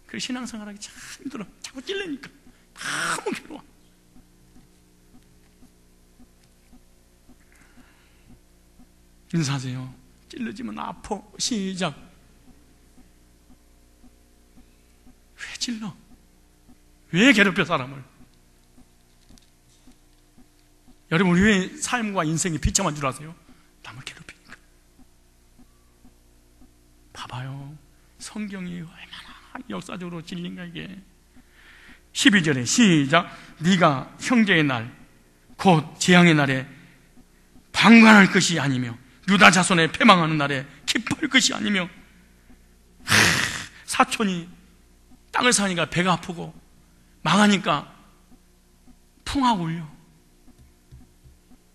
그 신앙생활하기 참 힘들어. 자꾸 찔리니까 너무 괴로워. 인사하세요. 찔러지면 아파. 시작. 왜 찔러? 왜 괴롭혀 사람을? 여러분, 왜 삶과 인생이 비참한 줄 아세요? 남을 괴롭히니까. 봐봐요. 성경이 얼마나 역사적으로 진리인가 이게. 12절에 시작. 네가 형제의 날 곧 재앙의 날에 방관할 것이 아니며 유다 자손의 패망하는 날에 기뻐할 것이 아니며. 사촌이 땅을 사니까 배가 아프고 망하니까 풍하고 울려.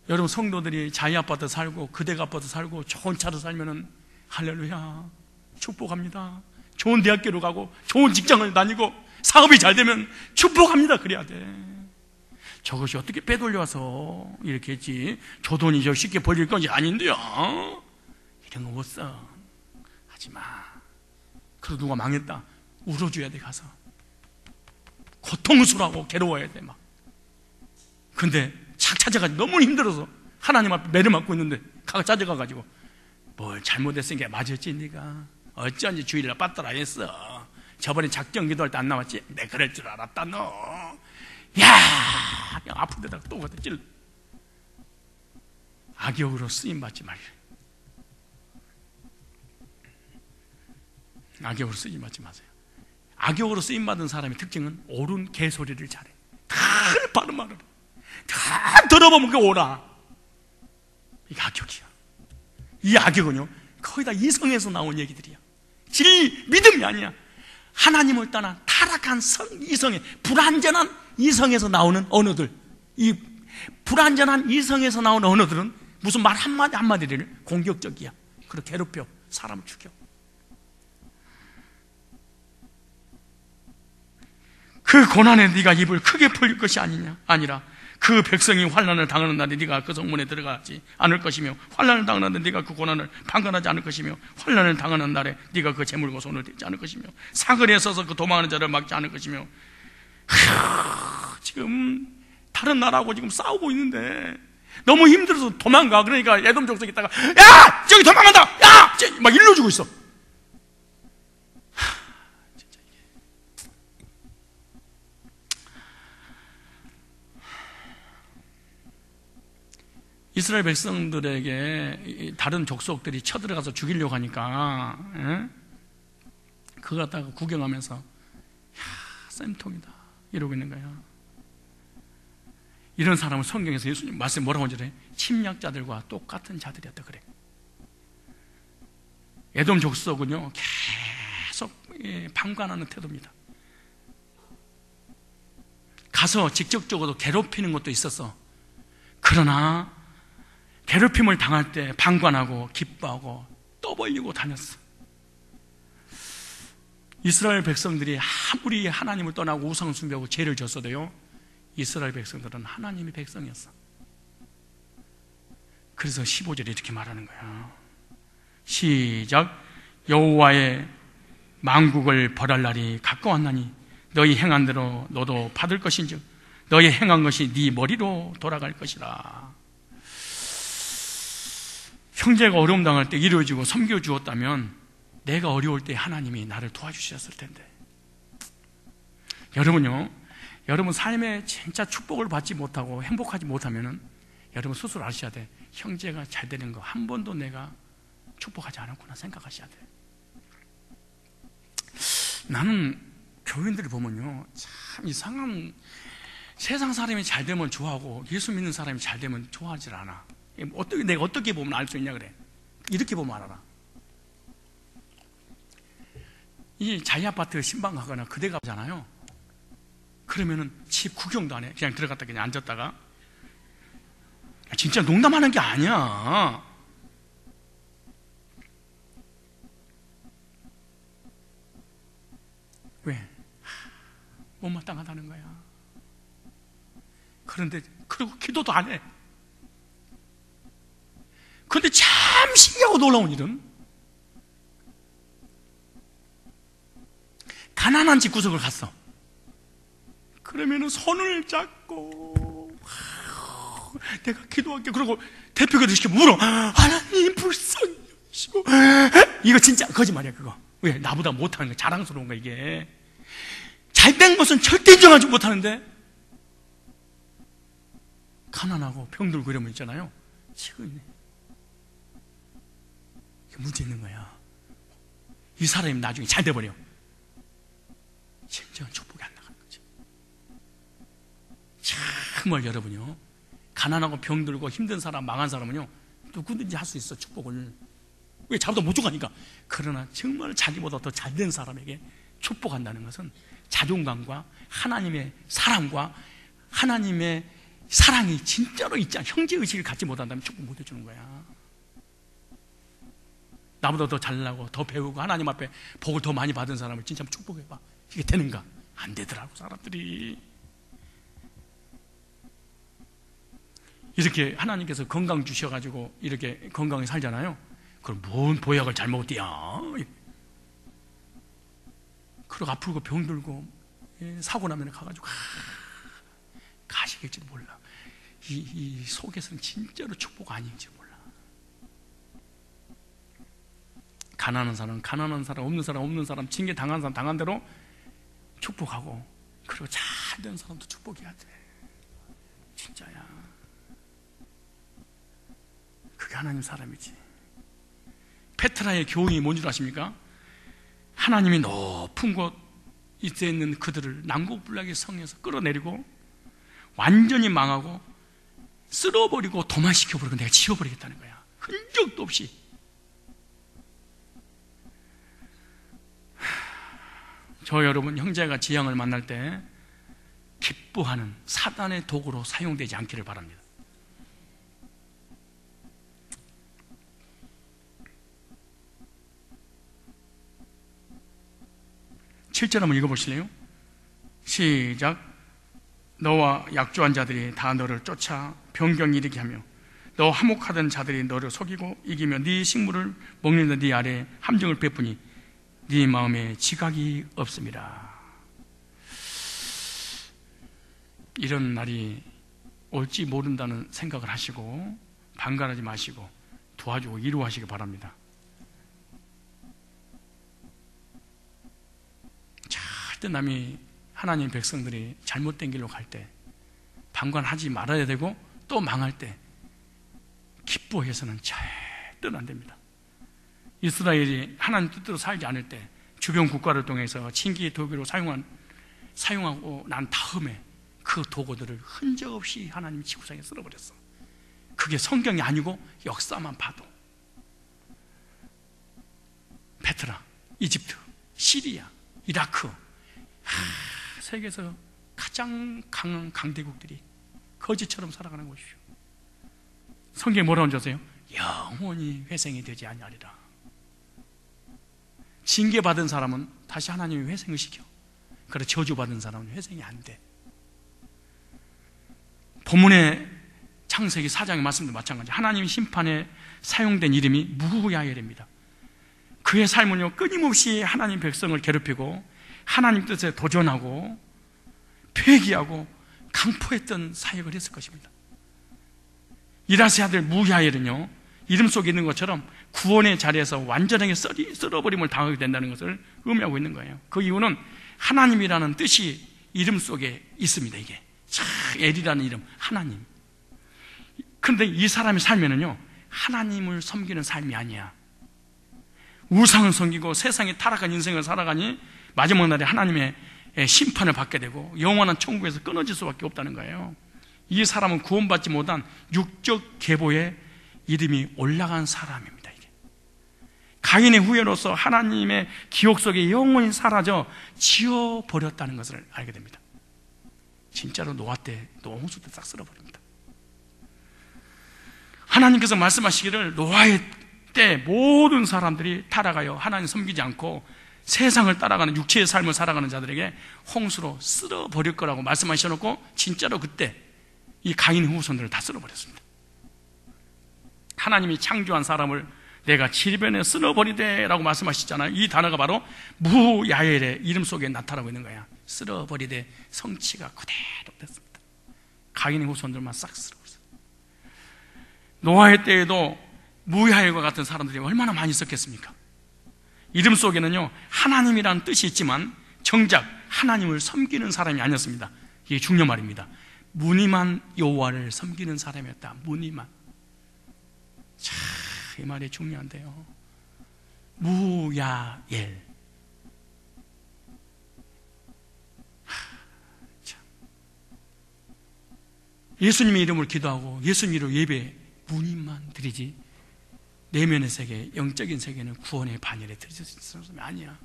여러분, 성도들이 자기 아파트 살고 그대가 아파트 살고 좋은 차로 살면은 할렐루야 축복합니다. 좋은 대학교로 가고 좋은 직장을 다니고 사업이 잘 되면 축복합니다. 그래야 돼. 저것이 어떻게 빼돌려와서 이렇게 했지? 저 돈이 저 쉽게 벌릴 건지 아닌데요. 이런 거 못 써. 하지 마. 그래도 누가 망했다 울어줘야 돼. 가서 고통스러워하고 괴로워야 돼 막. 근데 착 찾아가지고 너무 힘들어서 하나님 앞에 매를 맞고 있는데 찾아가가지고 뭘 잘못했으니까 맞았지 네가 어쩐지 주일날 빠따라 했어. 저번에 작정 기도할 때 안 나왔지? 내 그럴 줄 알았다 너. 야 그냥 아픈 데다가 또 갖다 찔러. 악역으로 쓰임받지 말래. 악역으로 쓰임받지 마세요. 악역으로 쓰임받은 사람의 특징은 옳은 개소리를 잘해. 다 바른 말을 다 들어보면 그 오라. 이게 악역이야. 이 악역은요 거의 다 이성에서 나온 얘기들이야. 믿음이 아니야. 하나님을 떠난 타락한 이성에, 불완전한 이성에서 나오는 언어들. 이 불완전한 이성에서 나오는 언어들은 무슨 말 한마디 한마디를 공격적이야. 그리고 괴롭혀 사람을 죽여. 그 고난에 네가 입을 크게 벌릴 것이 아니라 그 백성이 환난을 당하는 날에 네가 그 성문에 들어가지 않을 것이며, 환난을 당하는 날에 네가 그 고난을 방관하지 않을 것이며, 환난을 당하는 날에 네가 그 재물과 손을 대지 않을 것이며, 사거리에 서서 그 도망하는 자를 막지 않을 것이며. 지금 다른 나라하고 지금 싸우고 있는데 너무 힘들어서 도망가. 그러니까 에돔 족속이 있다가 야 저기 도망간다, 야 저기 막 일러주고 있어. 이스라엘 백성들에게 다른 족속들이 쳐들어가서 죽이려고 하니까 그거 갖다가 구경하면서 야 쌤통이다 이러고 있는 거야. 이런 사람은 성경에서 예수님 말씀 뭐라고 하죠? 침략자들과 똑같은 자들이었다 그래. 에돔 족속은요 계속 방관하는 태도입니다. 가서 직접적으로 괴롭히는 것도 있었어. 그러나 괴롭힘을 당할 때 방관하고 기뻐하고 떠벌리고 다녔어. 이스라엘 백성들이 아무리 하나님을 떠나고 우상 숭배하고 죄를 졌어도요 이스라엘 백성들은 하나님의 백성이었어. 그래서 15절에 이렇게 말하는 거야. 시작. 여호와의 만국을 벌할 날이 가까웠나니 너희 행한 대로 너도 받을 것인즉 너희 행한 것이 네 머리로 돌아갈 것이라. 형제가 어려움 당할 때 이루어지고 섬겨주었다면 내가 어려울 때 하나님이 나를 도와주셨을 텐데. 여러분요, 여러분 삶에 진짜 축복을 받지 못하고 행복하지 못하면은 여러분 스스로 아셔야 돼. 형제가 잘 되는 거 한 번도 내가 축복하지 않았구나 생각하셔야 돼. 나는 교인들을 보면요 참 이상한, 세상 사람이 잘 되면 좋아하고 예수 믿는 사람이 잘 되면 좋아하질 않아. 내가 어떻게 보면 알 수 있냐 그래. 이렇게 보면 알아라. 이 자기 아파트 신방 가거나 그대 가잖아요. 그러면은 집 구경도 안 해. 그냥 들어갔다 그냥 앉았다가. 진짜 농담하는 게 아니야. 왜? 못마땅하다는 거야. 그런데 그리고 기도도 안 해. 그런데 참 신기하고 놀라운 일은 가난한 집 구석을 갔어. 그러면은 손을 잡고 내가 기도할게. 그러고 대표가 이렇게 물어. 하나님 불쌍히시고. 이거 진짜 거짓말이야 그거. 왜? 나보다 못하는 거, 자랑스러운 거. 이게 잘된 것은 절대 인정하지 못하는데 가난하고 병들고 이러면 있잖아요. 치고 있네. 이게 문제 있는 거야. 이 사람이 나중에 잘 돼버려. 진정한 축복이 안 나가는 거지. 정말 여러분요, 가난하고 병들고 힘든 사람, 망한 사람은요 누구든지 할 수 있어 축복을. 왜? 자보다 부족하니까. 그러나 정말 자기보다 더 잘된 사람에게 축복한다는 것은 자존감과 하나님의 사랑과 하나님의 사랑이 진짜로 있지 않아. 형제의식을 갖지 못한다면 축복 못 해주는 거야. 나보다 더 잘나고 더 배우고 하나님 앞에 복을 더 많이 받은 사람을 진짜 한번 축복해봐. 이게 되는가? 안 되더라고 사람들이. 이렇게 하나님께서 건강 주셔가지고 이렇게 건강히 살잖아요. 그럼 뭔 보약을 잘 먹었대야. 그리고 아프고 병들고 사고 나면 가가지고 가시겠지도 몰라. 이 속에서는 진짜로 축복 아닌지 몰라. 가난한 사람, 없는 사람, 징계 당한 사람 당한 대로 축복하고, 그리고 잘 된 사람도 축복해야 돼. 진짜야. 그게 하나님 사람이지. 페트라의 교훈이 뭔 줄 아십니까? 하나님이 높은 곳 있에 있는 그들을 난공불락의 성에서 끌어내리고 완전히 망하고 쓸어버리고 도마시켜버리고 내가 지워버리겠다는 거야. 흔적도 없이. 저 여러분, 형제가 지향을 만날 때 기뻐하는 사단의 도구로 사용되지 않기를 바랍니다. (7절) 한번 읽어보실래요? 시작. 너와 약조한 자들이 다 너를 쫓아 병경 일으게 하며 너 화목하던 자들이 너를 속이고 이기며 네 식물을 먹는 네 아래에 함정을 베푸니 네 마음에 지각이 없습니다. 이런 날이 올지 모른다는 생각을 하시고 방관하지 마시고 도와주고 위로하시기 바랍니다. 절대 남이 하나님 백성들이 잘못된 길로 갈 때 방관하지 말아야 되고, 또 망할 때 기뻐해서는 절대로 안 됩니다. 이스라엘이 하나님 뜻대로 살지 않을 때 주변 국가를 통해서 징계 도구로 사용하고 난 다음에 그 도구들을 흔적 없이 하나님이 지구상에 쓸어버렸어. 그게 성경이 아니고 역사만 봐도 페트라, 이집트, 시리아, 이라크, 세계에서 가장 강한 강대국들이 거지처럼 살아가는 것이죠. 성경에 뭐라고 하셨어요? 영원히 회생이 되지 아니하리라. 징계받은 사람은 다시 하나님이 회생을 시켜. 그래, 저주받은 사람은 회생이 안 돼. 본문의 창세기 4장의 말씀도 마찬가지. 하나님 심판에 사용된 이름이 무야엘입니다. 그의 삶은요, 끊임없이 하나님 백성을 괴롭히고 하나님 뜻에 도전하고 폐기하고 강포했던 사역을 했을 것입니다. 이라스의 아들 무야엘은요, 이름 속에 있는 것처럼 구원의 자리에서 완전하게 쓸어버림을 당하게 된다는 것을 의미하고 있는 거예요. 그 이유는 하나님이라는 뜻이 이름 속에 있습니다. 이게 엘이라는 이름, 하나님. 그런데 이 사람이 살면은요, 하나님을 섬기는 삶이 아니야. 우상을 섬기고 세상에 타락한 인생을 살아가니 마지막 날에 하나님의 심판을 받게 되고 영원한 천국에서 끊어질 수밖에 없다는 거예요. 이 사람은 구원받지 못한 육적 계보의 이름이 올라간 사람입니다. 이게 가인의 후예로서 하나님의 기억 속에 영원히 사라져 지워버렸다는 것을 알게 됩니다. 진짜로 노아 때, 홍수 때 싹 쓸어버립니다. 하나님께서 말씀하시기를 노아의 때 모든 사람들이 타락하여 하나님 섬기지 않고 세상을 따라가는 육체의 삶을 살아가는 자들에게 홍수로 쓸어버릴 거라고 말씀하셔놓고 진짜로 그때 이 가인의 후손들을 다 쓸어버렸습니다. 하나님이 창조한 사람을 내가 질변에 쓸어버리되 라고 말씀하시잖아요. 이 단어가 바로 무야엘의 이름 속에 나타나고 있는 거야. 쓸어버리되 성취가 그대로 됐습니다. 가인의 후손들만 싹 쓸어버렸어요. 노아의 때에도 무야엘과 같은 사람들이 얼마나 많이 있었겠습니까? 이름 속에는요, 하나님이라는 뜻이 있지만 정작 하나님을 섬기는 사람이 아니었습니다. 이게 중요한 말입니다. 무늬만 여호와를 섬기는 사람이었다. 무늬만. 참, 이 말이 중요한데요. 무야엘. 예수님의 이름을 기도하고 예수님으로 예배 무늬만 드리지 내면의 세계, 영적인 세계는 구원의 반열에 들여질 수 있는 사람이 아니야.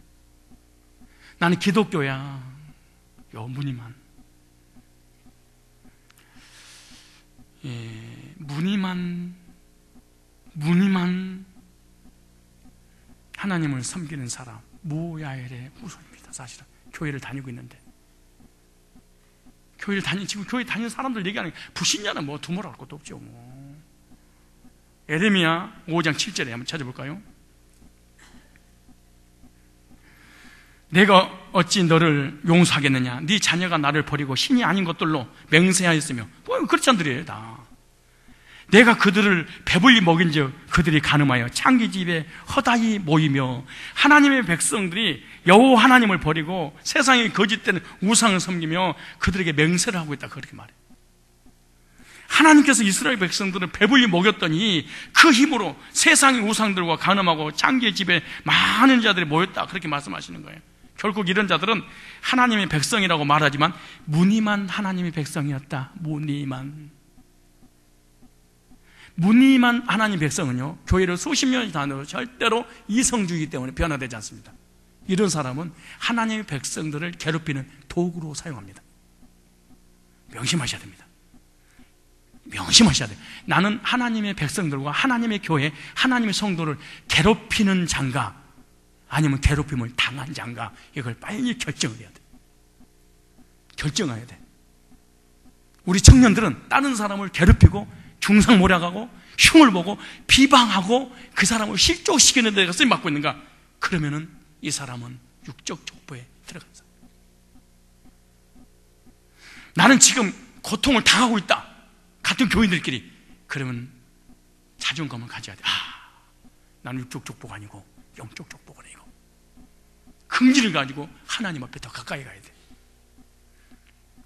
나는 기독교야. 요 무늬만. 무늬만 하나님을 섬기는 사람, 무야엘의 후손입니다. 사실은 교회를 다니고 있는데, 지금 교회 다니는 사람들 얘기하는 불신자는 뭐 두말할 것도 없죠. 뭐. 에레미야 5장 7절에 한번 찾아볼까요? 내가 어찌 너를 용서하겠느냐? 네 자녀가 나를 버리고 신이 아닌 것들로 맹세하였으며, 뭐 그렇지 않더래요 다. 내가 그들을 배불리 먹인즉 그들이 간음하여 창기집에 허다히 모이며, 하나님의 백성들이 여호와 하나님을 버리고 세상의 거짓된 우상을 섬기며 그들에게 맹세를 하고 있다, 그렇게 말해요. 하나님께서 이스라엘 백성들을 배불리 먹였더니 그 힘으로 세상의 우상들과 간음하고 창기의 집에 많은 자들이 모였다, 그렇게 말씀하시는 거예요. 결국 이런 자들은 하나님의 백성이라고 말하지만 무늬만 하나님의 백성이었다. 무늬만 하나님 백성은요, 교회를 수십 년이 다녀도 절대로 이성주의이기 때문에 변화되지 않습니다. 이런 사람은 하나님의 백성들을 괴롭히는 도구로 사용합니다. 명심하셔야 됩니다. 명심하셔야 돼요. 나는 하나님의 백성들과 하나님의 교회, 하나님의 성도를 괴롭히는 자인가, 아니면 괴롭힘을 당한 자인가, 이걸 빨리 결정을 해야 돼. 결정해야 돼. 우리 청년들은 다른 사람을 괴롭히고 중상모략하고 흉을 보고 비방하고 그 사람을 실족시키는 데가 쓰임받고 있는가? 그러면은 이 사람은 육적 족보에 들어간 사람. 나는 지금 고통을 당하고 있다, 같은 교인들끼리. 그러면 자존감을 가져야 돼. 나는 육적 족보가 아니고 영적 족보가 아니고 긍지를 가지고 하나님 앞에 더 가까이 가야 돼.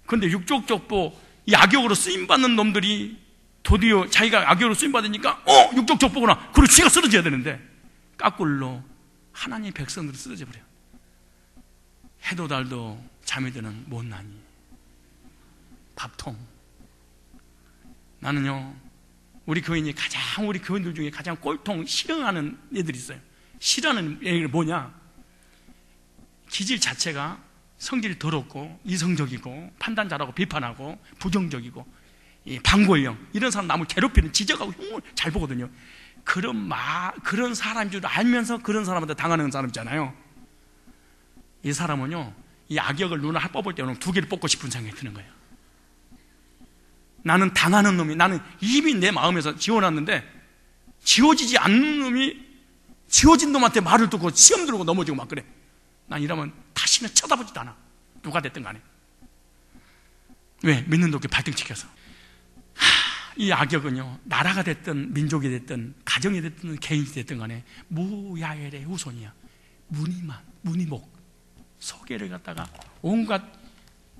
그런데 육적 족보, 이 악역으로 쓰임받는 놈들이 도리어 자기가 악역으로 쓰임받으니까 육적 족보구나, 그리고 쥐가 쓰러져야 되는데 까꿀로 하나님의 백성들이 쓰러져 버려요. 해도 달도 잠이 드는 못난이 밥통. 나는요, 우리 교인들 중에 가장 꼴통 싫어하는 애들이 있어요. 싫어하는 애가 뭐냐? 기질 자체가 성질이 더럽고 이성적이고 판단 잘하고 비판하고 부정적이고 방골형, 이런 사람 남을 괴롭히는, 지적하고 흉을 잘 보거든요. 그런 사람인 줄 알면서 그런 사람한테 당하는 사람 있잖아요. 이 사람은요, 이 악역을 눈을 뽑을 때는 두 개를 뽑고 싶은 생각이 드는 거예요. 나는 당하는 놈이, 나는 이미 내 마음에서 지워놨는데 지워지지 않는 놈이 지워진 놈한테 말을 듣고 시험 들고 넘어지고 막 그래. 난 이러면 다시는 쳐다보지도 않아, 누가 됐든 간에. 왜? 믿는 도끼 발등치켜서. 이 악역은요, 나라가 됐든 민족이 됐든 가정이 됐든 개인이 됐든 간에 무야엘의 후손이야. 무늬목 소개를 갖다가 온갖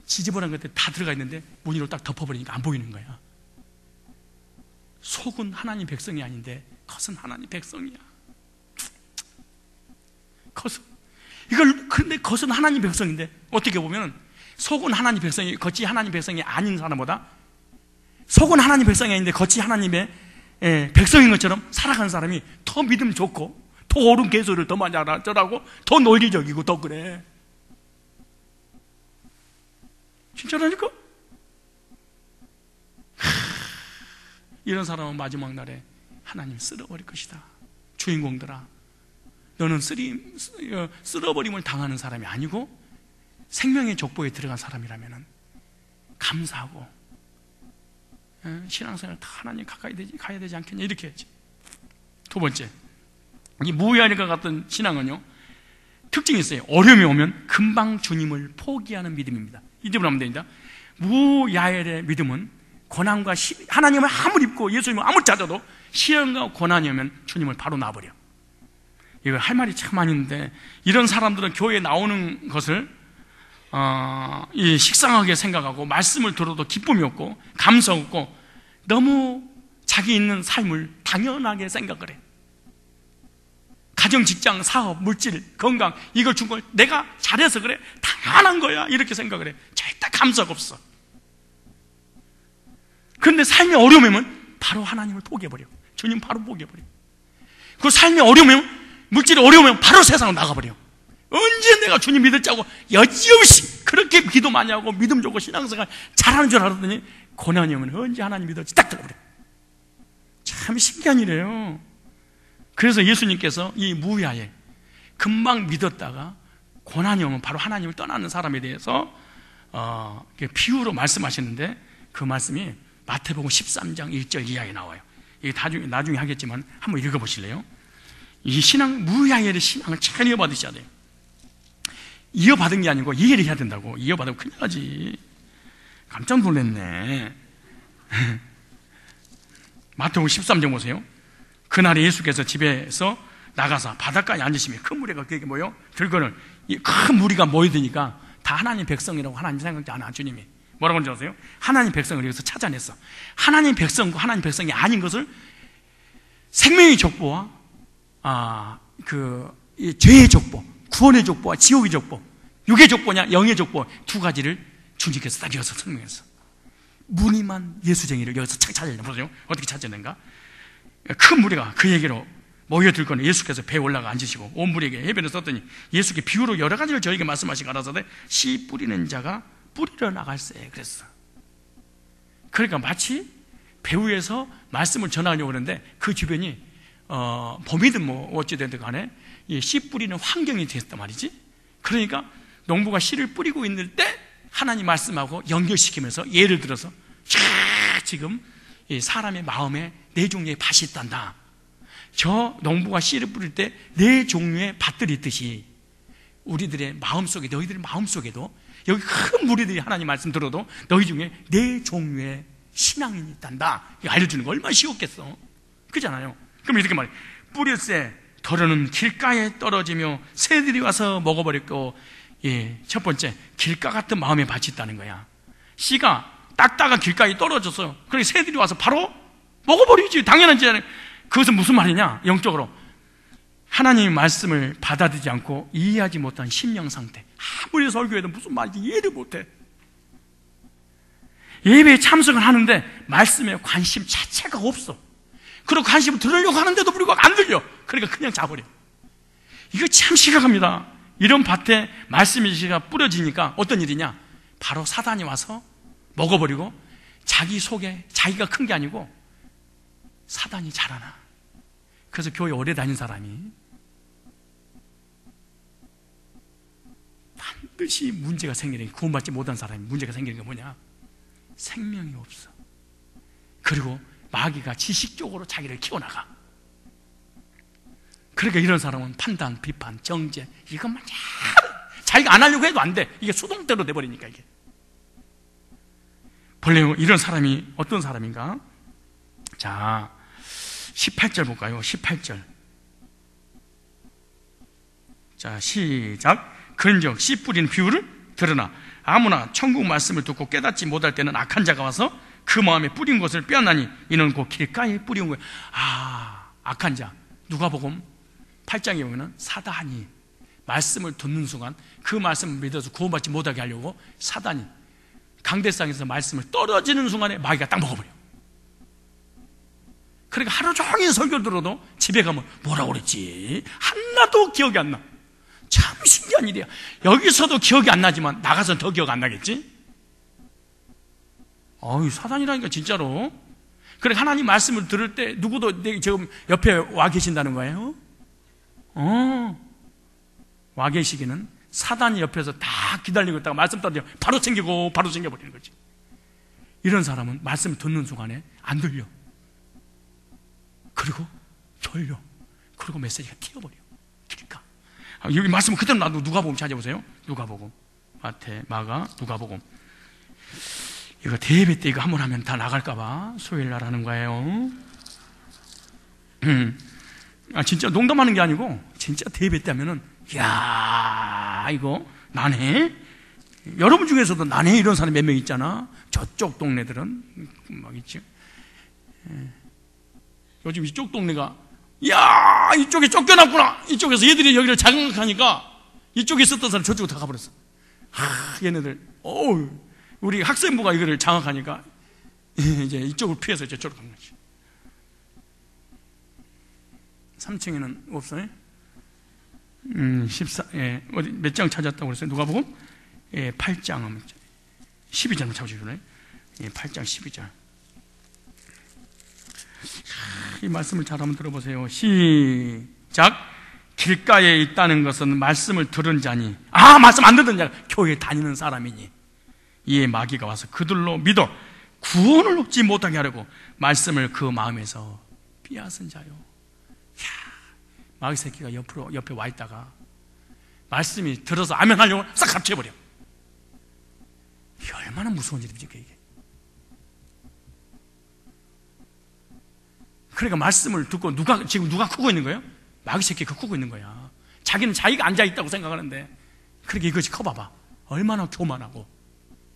지저분한 것들 다 들어가 있는데 무늬로 딱 덮어버리니까 안 보이는 거야. 속은 하나님 백성이 아닌데 겉은 하나님 백성이야. 그런데 겉은 하나님 백성인데, 어떻게 보면 속은 하나님 백성이, 겉이 하나님 백성이 아닌 사람보다 속은 하나님 백성이 아닌데 겉이 하나님의 백성인 것처럼 살아가는 사람이 더 믿음 좋고 더 옳은 개소리를 더 많이 알아쩌라고 더 논리적이고 더 그래. 진짜라니까? 이런 사람은 마지막 날에 하나님 쓸어버릴 것이다. 주인공들아, 너는 쓸어버림을 당하는 사람이 아니고 생명의 족보에 들어간 사람이라면 감사하고 신앙생활 다 하나님 가까이 가야 되지 않겠냐, 이렇게 했지. 두 번째, 이 무야엘과 같은 신앙은요, 특징이 있어요. 어려움이 오면 금방 주님을 포기하는 믿음입니다. 이 점을 하면 됩니다. 무야엘의 믿음은 고난과 하나님을 아무리 믿고 예수님을 아무리 찾아도 시련과 고난이 오면 주님을 바로 놔버려. 이거 할 말이 참 많이 있는데, 이런 사람들은 교회에 나오는 것을 식상하게 생각하고 말씀을 들어도 기쁨이 없고 감성 없고 너무 자기 있는 삶을 당연하게 생각을 해. 가정, 직장, 사업, 물질, 건강, 이걸 준 걸 내가 잘해서 그래, 당연한 거야, 이렇게 생각을 해. 절대 감성 없어. 그런데 삶이 어려우면 바로 하나님을 포기해버려. 주님 바로 포기해버려. 그 삶이 어려우면, 물질이 어려우면 바로 세상으로 나가버려. 언제 내가 주님 믿을자고 여지없이 그렇게 기도 많이 하고 믿음 좋고 신앙생활 잘하는 줄 알았더니 고난이 오면 언제 하나님 믿을지 딱 들어버려. 참 신기한 일이에요. 그래서 예수님께서 이 무야엘, 금방 믿었다가 고난이 오면 바로 하나님을 떠나는 사람에 대해서 비유로 말씀하시는데, 그 말씀이 마태복음 13장 1절 이하에 나와요. 이게 나중에 하겠지만 한번 읽어보실래요? 이 무야엘의 신앙을 잘 이어받으셔야 돼요. 이어받은 게 아니고 이해를 해야 된다고. 이어받으면 큰일 나지. 깜짝 놀랐네. 마태복음 13장 보세요. 그날에 예수께서 집에서 나가서 바닷가에 앉으시며 큰 무리가 그에게 모여 들거늘. 큰 무리가 모여드니까 다 하나님 백성이라고 하나님 생각지 않아. 주님이 뭐라고 하는지 아세요? 하나님 백성을 여기서 찾아냈어. 하나님 백성과 하나님 백성이 아닌 것을 생명의 족보와 죄의 족보, 구원의 족보와 지옥의 족보, 육의 족보냐 영의 족보 두 가지를 주님께서 딱 여기서 설명했어. 무늬만 예수쟁이를 여기서 착 찾아내는. 보세요. 어떻게 찾아낸가? 큰 무리가 그에게로 모여들거든. 예수께서 배에 올라가 앉으시고 온 무리에게 해변을 썼더니 예수께 비유로 여러 가지를 저에게 말씀하시고 가라사대 씨 뿌리는 자가 뿌리러 나갈세 그랬어. 그러니까 마치 배 위에서 말씀을 전하려고 하는데 그 주변이 봄이든 뭐 어찌됐든 간에 씨 뿌리는 환경이 됐단 말이지. 그러니까 농부가 씨를 뿌리고 있는 때 하나님 말씀하고 연결시키면서 예를 들어서 지금 사람의 마음에 네 종류의 밭이 있단다. 저 농부가 씨를 뿌릴 때 네 종류의 밭들이 있듯이 우리들의 마음속에, 너희들의 마음속에도 여기 큰 무리들이 하나님 말씀 들어도 너희 중에 네 종류의 신앙인이 있단다. 이거 알려주는 거 얼마나 쉬웠겠어. 그렇잖아요. 그럼 이렇게 말해. 뿌릴새 덜어는 길가에 떨어지며 새들이 와서 먹어버렸고, 첫 번째 길가 같은 마음의 밭이 있다는 거야. 씨가 딱딱한 길가에 떨어져서 그렇게 새들이 와서 바로 먹어버리지. 당연하지. 그것은 무슨 말이냐? 영적으로 하나님의 말씀을 받아들이지 않고 이해하지 못한 심령 상태. 아무리 설교해도 무슨 말인지 이해를 못해. 예배에 참석을 하는데 말씀에 관심 자체가 없어. 그리고 관심을 들으려고 하는데도 불구하고 안 들려. 그러니까 그냥 자버려. 이거 참 심각합니다. 이런 밭에 말씀의 지시가 뿌려지니까 어떤 일이냐? 바로 사단이 와서 먹어버리고 자기 속에 자기가 큰 게 아니고 사단이 자라나. 그래서 교회 오래 다닌 사람이 반드시 문제가 생기는 게, 구원받지 못한 사람이 문제가 생기는 게 뭐냐? 생명이 없어. 그리고 마귀가 지식적으로 자기를 키워나가. 그러니까 이런 사람은 판단, 비판, 정죄 이것만 자기가 안 하려고 해도 안 돼. 이게 수동대로 돼버리니까. 이게 본래 이런 사람이 어떤 사람인가? 자, 18절 볼까요? 18절. 자, 시작. 그런즉 씨 뿌리는 비유를 들으나 아무나 천국 말씀을 듣고 깨닫지 못할 때는 악한 자가 와서 그 마음에 뿌린 것을 빼앗나니 이는 곧 길가에 뿌린 거예요. 악한 자. 누가복음 8장에 보면 사단이 말씀을 듣는 순간 그 말씀을 믿어서 구원받지 못하게 하려고 사단이 강대상에서 말씀을 떨어지는 순간에 마귀가 딱 먹어버려. 그러니까 하루 종일 설교 들어도 집에 가면 뭐라고 그랬지? 하나도 기억이 안 나. 참 신기한 일이야. 여기서도 기억이 안 나지만 나가서는 더 기억 안 나겠지? 사단이라니까 진짜로. 그러니까 하나님 말씀을 들을 때 누구도 지금 옆에 와 계신다는 거예요. 와 계시기는 사단이 옆에서 다 기다리고 있다가 말씀 따르면 바로 챙기고 바로 챙겨버리는 거지. 이런 사람은 말씀을 듣는 순간에 안 들려. 그리고 졸려. 그리고 메시지가 튀어버려. 그러니까 여기 말씀은 그대로 놔두고 누가복음 찾아보세요. 누가복음, 마태, 마가, 누가복음. 이거 대예배 때 이거 한번 하면 다 나갈까봐 수요일날 하는 거예요. 진짜 농담하는 게 아니고 진짜 대예배 때 하면은 이야 이거 나네. 여러분 중에서도 나네 이런 사람 몇 명 있잖아. 저쪽 동네들은 막 있지. 요즘 이쪽 동네가 야 이쪽에 쫓겨났구나. 이쪽에서 얘들이 여기를 장악하니까 이쪽에 있었던 사람 저쪽으로 다 가버렸어. 얘네들 우리 학생부가 이거를 장악하니까 이제 이쪽을 피해서 저쪽으로 간 거지. 3층에는 없어요? 14, 어디 몇 장 찾았다고 그랬어요? 누가 보고? 8장 12절만 찾으시네. 8장 12절. 이 말씀을 잘 한번 들어보세요. 시작. 길가에 있다는 것은 말씀을 들은 자니, 말씀 안 듣는 자, 교회 다니는 사람이니 이에 마귀가 와서 그들로 믿어 구원을 얻지 못하게 하려고 말씀을 그 마음에서 빼앗은 자요. 마귀 새끼가 옆에 와 있다가 말씀이 들어서 아멘 하려고 싹 합쳐버려. 이게 얼마나 무서운 일입니까 이게. 그러니까 말씀을 듣고 지금 누가 크고 있는 거예요? 마귀 새끼가 크고 있는 거야. 자기는 자기가 앉아있다고 생각하는데, 그렇게 이것이 커봐봐. 얼마나 교만하고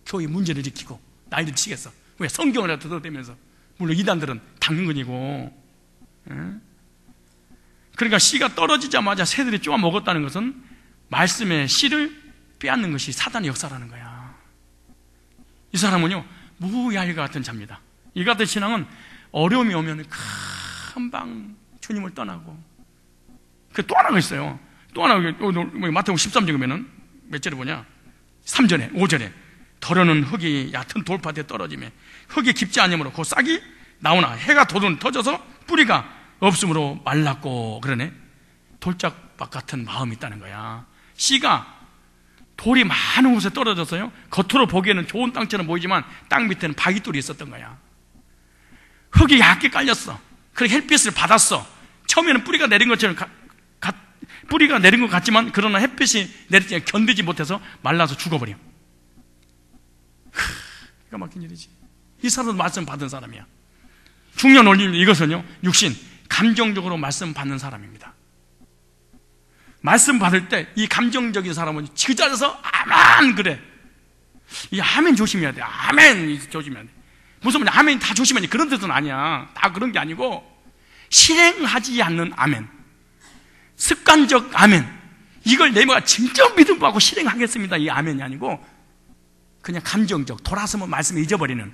교회 문제를 일으키고 난리를 치겠어. 왜? 성경을 들어대면서. 물론 이단들은 당근이고. 그러니까 씨가 떨어지자마자 새들이 쪼아 먹었다는 것은 말씀의 씨를 빼앗는 것이 사단의 역사라는 거야. 이 사람은요, 무야일과 같은 자입니다. 이 같은 신앙은 어려움이 오면 금방 주님을 떠나고. 또 하나가 있어요. 또 하나, 마태복음 13장 보면은 몇 절에 보냐? 3절에, 5절에. 더러는 흙이 얕은 돌파대에 떨어지며 흙이 깊지 않으므로 그 싹이 나오나 해가 터져서 뿌리가 없으므로 말랐고, 그러네. 돌짝밭 같은 마음이 있다는 거야. 씨가 돌이 많은 곳에 떨어져서요, 겉으로 보기에는 좋은 땅처럼 보이지만 땅 밑에는 바위돌이 있었던 거야. 흙이 얇게 깔렸어. 그렇게 햇빛을 받았어. 처음에는 뿌리가 내린 것처럼 뿌리가 내린 것 같지만, 그러나 햇빛이 내릴 때 견디지 못해서 말라서 죽어버려. 기가 막힌 일이지. 이 사람도 말씀 받은 사람이야. 중요한 원리는 이것은요, 육신, 감정적으로 말씀 받는 사람입니다. 말씀 받을 때 이 감정적인 사람은 그 자리에서 아멘 그래. 이 아멘 조심해야 돼. 아멘 조심해야 돼. 무슨 말이야? 아멘 다 조심해야 돼. 그런 뜻은 아니야. 다 그런 게 아니고, 실행하지 않는 아멘, 습관적 아멘, 이걸 내가 진짜 믿음 받고 실행하겠습니다, 이 아멘이 아니고 그냥 감정적, 돌아서면 말씀을 잊어버리는.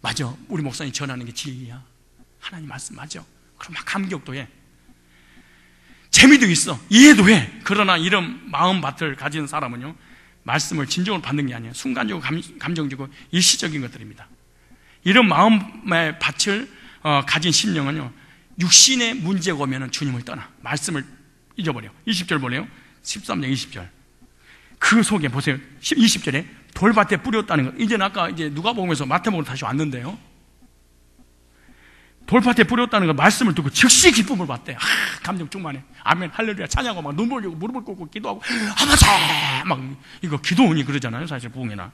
맞아, 우리 목사님 전하는 게 진리야, 하나님 말씀 맞아. 그럼 막 감격도 해, 재미도 있어, 이해도 해. 그러나 이런 마음밭을 가진 사람은요, 말씀을 진정으로 받는 게 아니에요. 순간적으로 감정적이고 일시적인 것들입니다. 이런 마음의 밭을 가진 심령은요, 육신의 문제가 오면 주님을 떠나 말씀을 잊어버려. 20절 보래요. 13장 20절. 그 속에 보세요. 20절에 돌밭에 뿌렸다는 것. 이제는 아까 이제 누가복음에서 마태복음으로 다시 왔는데요, 돌밭에 뿌렸다는 것, 말씀을 듣고 즉시 기쁨을 받대. 감정 충만해. 아멘 할렐루야 찬양하고 막 눈물 흘리고 무릎을 꿇고 기도하고 아버지 막, 이거 기도원이 그러잖아요 사실 부흥이나.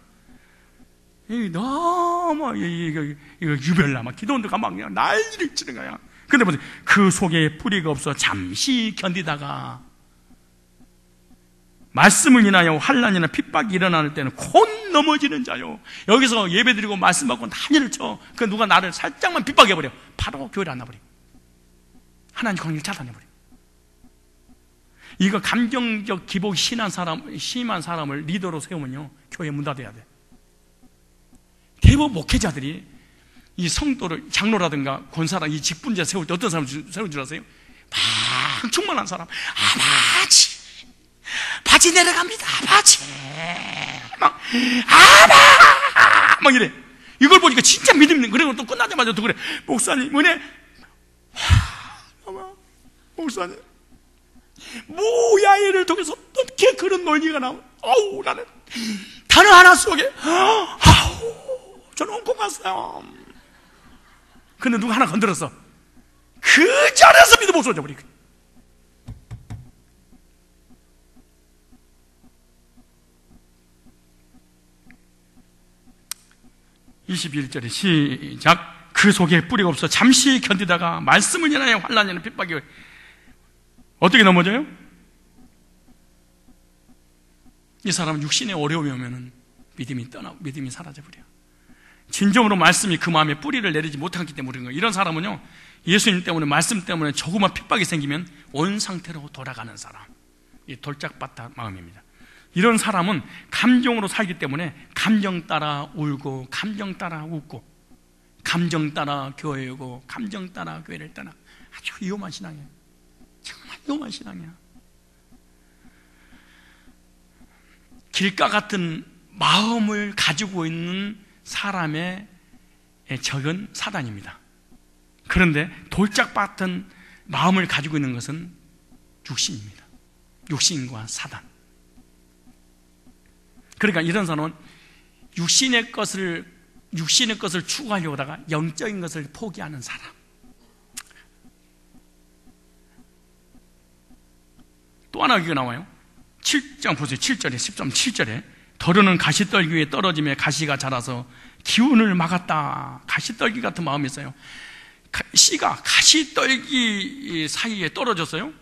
너무 이거 유별나 막 기도원들 가면 그냥 난리를 치는 거야. 근데 보세요. 그 속에 뿌리가 없어 잠시 견디다가 말씀을 인하여 환난이나 핍박이 일어날 때는 곧 넘어지는 자요. 여기서 예배드리고 말씀 받고 난리를 쳐. 그 누가 나를 살짝만 핍박해버려. 바로 교회를 안 나버려. 하나님 관계를 차단해버려. 이거 감정적 기복이 심한 사람을 리더로 세우면요, 교회 문 닫아야 돼. 대부분 목회자들이 이 성도를, 장로라든가 권사라 이 직분자 세울 때 어떤 사람을 세운 줄 아세요? 막 충만한 사람. 아버지 바지 내려갑니다. 아버지 막 이래. 이걸 보니까 진짜 믿음 있는. 그리고 또 끝나자마자 또 그래. 목사님 은혜. 목사님 모야일을 통해서 어떻게 그런 논리가 나오면, 어우, 나는 단어 하나 속에 저는 엉콩 갔어요. 근데 누가 하나 건드렸어. 그 자리에서 믿음 없어져 버리고. 21절에 시작. 그 속에 뿌리가 없어 잠시 견디다가 말씀을 인하여 환난이나 핍박이 어떻게 넘어져요? 이 사람은 육신의 어려움이 오면은 믿음이 떠나고 믿음이 사라져버려. 진정으로 말씀이 그 마음에 뿌리를 내리지 못하기 때문인 거예요. 이런 사람은요, 예수님 때문에, 말씀 때문에 조그만 핍박이 생기면 온 상태로 돌아가는 사람, 이 돌짝밭 마음입니다. 이런 사람은 감정으로 살기 때문에 감정 따라 울고 감정 따라 웃고 감정 따라 교회 오고 감정 따라 교회를 떠나. 아주 위험한 신앙이에요. 정말 위험한 신앙이야. 길가 같은 마음을 가지고 있는 사람의 적은 사단입니다. 그런데 돌짝 같은 마음을 가지고 있는 것은 육신입니다. 육신과 사단. 그러니까 이런 사람은 육신의 것을 추구하려고 하다가 영적인 것을 포기하는 사람. 또 하나 이거 나와요. 7장 보세요. 7절에 10점 7절에 더러는 가시떨기 위에 떨어짐에 가시가 자라서 기운을 막았다. 가시떨기 같은 마음이 있어요. 씨가 가시떨기 사이에 떨어졌어요.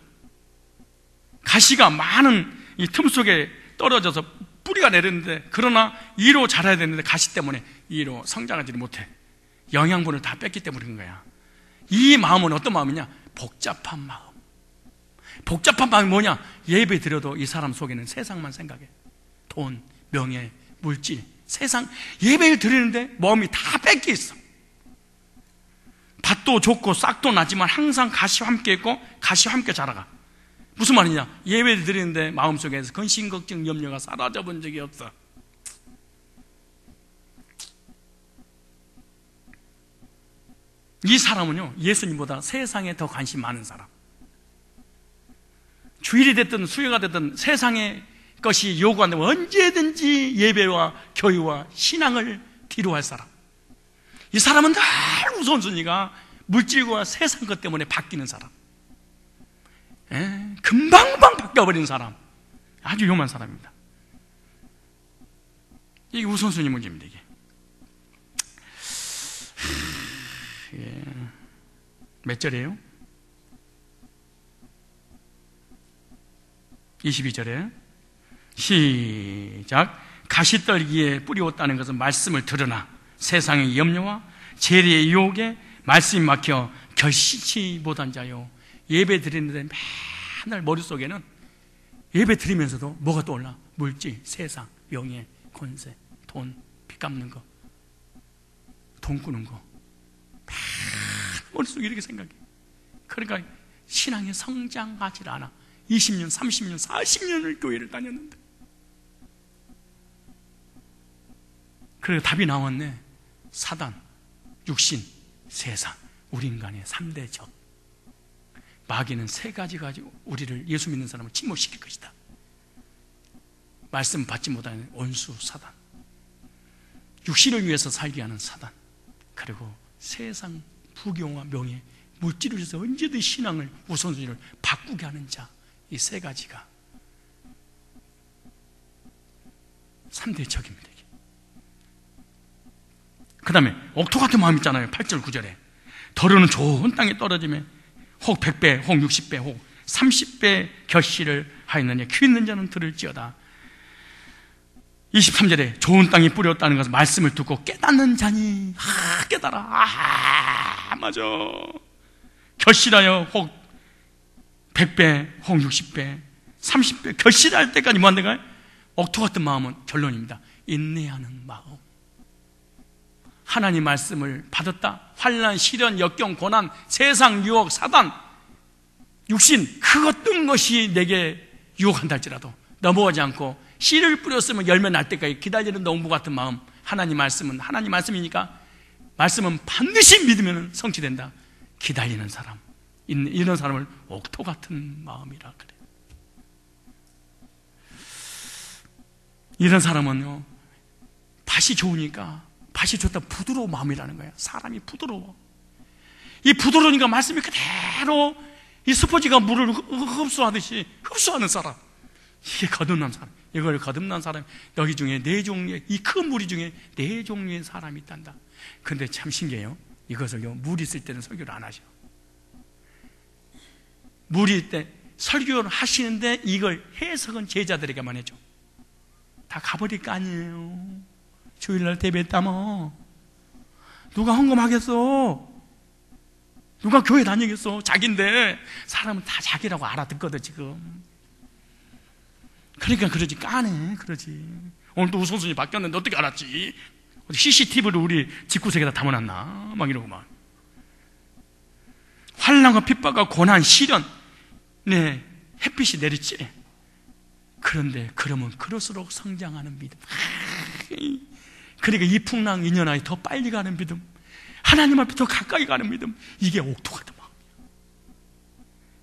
가시가 많은 이 틈 속에 떨어져서 뿌리가 내렸는데, 그러나 이로 자라야 되는데 가시 때문에 이로 성장하지 못해. 영양분을 다 뺐기 때문인 거야. 이 마음은 어떤 마음이냐? 복잡한 마음. 복잡한 마음이 뭐냐? 예배 드려도 이 사람 속에는 세상만 생각해. 돈, 명예, 물질, 세상. 예배를 드리는데 마음이 다 뺏겨 있어. 밭도 좋고 싹도 나지만 항상 가시와 함께 있고 가시와 함께 자라가. 무슨 말이냐? 예배를 드리는데 마음속에서 근심, 걱정, 염려가 사라져 본 적이 없어. 이 사람은요, 예수님보다 세상에 더 관심 많은 사람. 주일이 됐든 수요가 됐든 세상의 것이 요구한다면 언제든지 예배와 교회와 신앙을 뒤로할 사람. 이 사람은 늘 우선순위가 물질과 세상 것 때문에 바뀌는 사람. 금방금방 바뀌어버리는 사람. 아주 위험한 사람입니다. 이게 우선순위 문제입니다. 이게 몇 절이에요? 22절에 시작. 가시떨기에 뿌리웠다는 것은 말씀을 들으나 세상의 염려와 재리의 유혹에 말씀이 막혀 결실치 못한 자요. 예배 드리는데 맨날 머릿속에는 예배 드리면서도 뭐가 떠올라? 물질, 세상, 명예, 권세, 돈, 빚 갚는 거, 돈 꾸는 거. 머릿속에 이렇게 생각해. 그러니까 신앙이 성장하지 않아. 20년, 30년, 40년을 교회를 다녔는데. 그래서 답이 나왔네. 사단, 육신, 세상. 우리 인간의 3대 적. 마귀는 3가지 가지고 우리를, 예수 믿는 사람을 침몰시킬 것이다. 말씀 받지 못하는 원수 사단, 육신을 위해서 살게 하는 사단, 그리고 세상 부경과 명예, 물질을 위해서 언제든 신앙을 우선순위를 바꾸게 하는 자. 이 3가지가 3대 적입니다. 그 다음에 옥토 같은 마음 있잖아요. 8절 9절에 더러는 좋은 땅에 떨어지며 혹 100배 혹 60배 혹 30배 결실을 하였느냐. 귀 있는 자는 들을지어다. 23절에 좋은 땅에 뿌렸다는 것은 말씀을 듣고 깨닫는 자니 깨달아. 맞아. 결실하여 혹 100배 혹 60배 30배 결실할 때까지 뭐 한다고요? 옥토 같은 마음은 결론입니다. 인내하는 마음. 하나님 말씀을 받았다. 환난, 시련, 역경, 고난, 세상 유혹, 사단, 육신, 그 어떤 것이 내게 유혹한다 할지라도 넘어가지 않고 씨를 뿌렸으면 열매 날 때까지 기다리는 농부 같은 마음. 하나님 말씀은 하나님 말씀이니까 말씀은 반드시 믿으면 성취된다. 기다리는 사람, 이런 사람을 옥토 같은 마음이라 그래. 이런 사람은요, 밭이 좋으니까, 밭이 좋다 부드러운 마음이라는 거야. 사람이 부드러워. 이 부드러우니까 말씀이 그대로 이 스포지가 물을 흡수하듯이 흡수하는 사람. 이게 거듭난 사람. 이걸 거듭난 사람. 여기 중에 4종류의, 이 큰 무리 중에 4종류의 사람이 있단다. 근데 참 신기해요. 이것을요, 물 있을 때는 설교를 안 하셔. 물일 때 설교를 하시는데 이걸 해석은 제자들에게만 해줘. 다 가버릴 거 아니에요. 주일날 대배했다며. 누가 헌금하겠어? 누가 교회 다니겠어? 자기인데. 사람은 다 자기라고 알아듣거든 지금. 그러니까 그러지, 까네. 그러지. 오늘도 우선순위 바뀌었는데 어떻게 알았지? CCTV를 우리 집구석에다 담아놨나? 막 이러고 막. 환난과 핍박과 고난, 시련, 네, 햇빛이 내리지. 그런데 그러면 그럴수록 성장하는 믿음. 그러니까 이 풍랑 인연하에 더 빨리 가는 믿음, 하나님 앞에 더 가까이 가는 믿음. 이게 옥토 같은 마음이에요.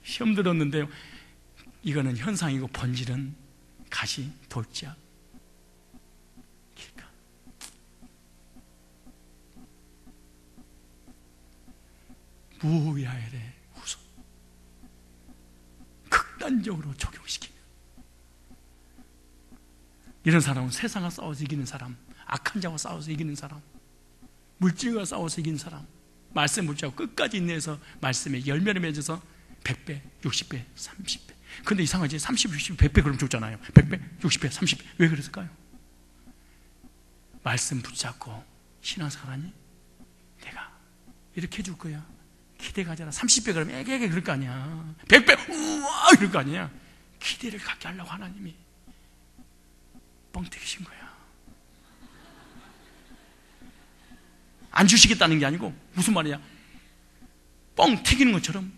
시험 들었는데요, 이거는 현상이고 본질은 가시, 돌짝. 그러니까 무야엘의 후손, 극단적으로 적용시키는, 이런 사람은 세상과 싸워서 이기는 사람, 악한 자와 싸워서 이기는 사람, 물질과 싸워서 이기는 사람, 말씀 붙잡고 끝까지 인내해서 말씀에 열매를 맺어서 100배, 60배, 30배. 근데 이상하지, 30, 60, 100배 그럼 죽잖아요. 100배, 60배, 30배. 왜 그랬을까요? 말씀 붙잡고 신앙생활하니 내가 이렇게 해줄 거야, 기대 가져라. 30배 그러면 애게 그럴 거 아니야. 100배 우와 이럴 거 아니야. 기대를 갖게 하려고 하나님이 뻥튀기신 거야. 안 주시겠다는 게 아니고, 무슨 말이야, 뻥 튀기는 것처럼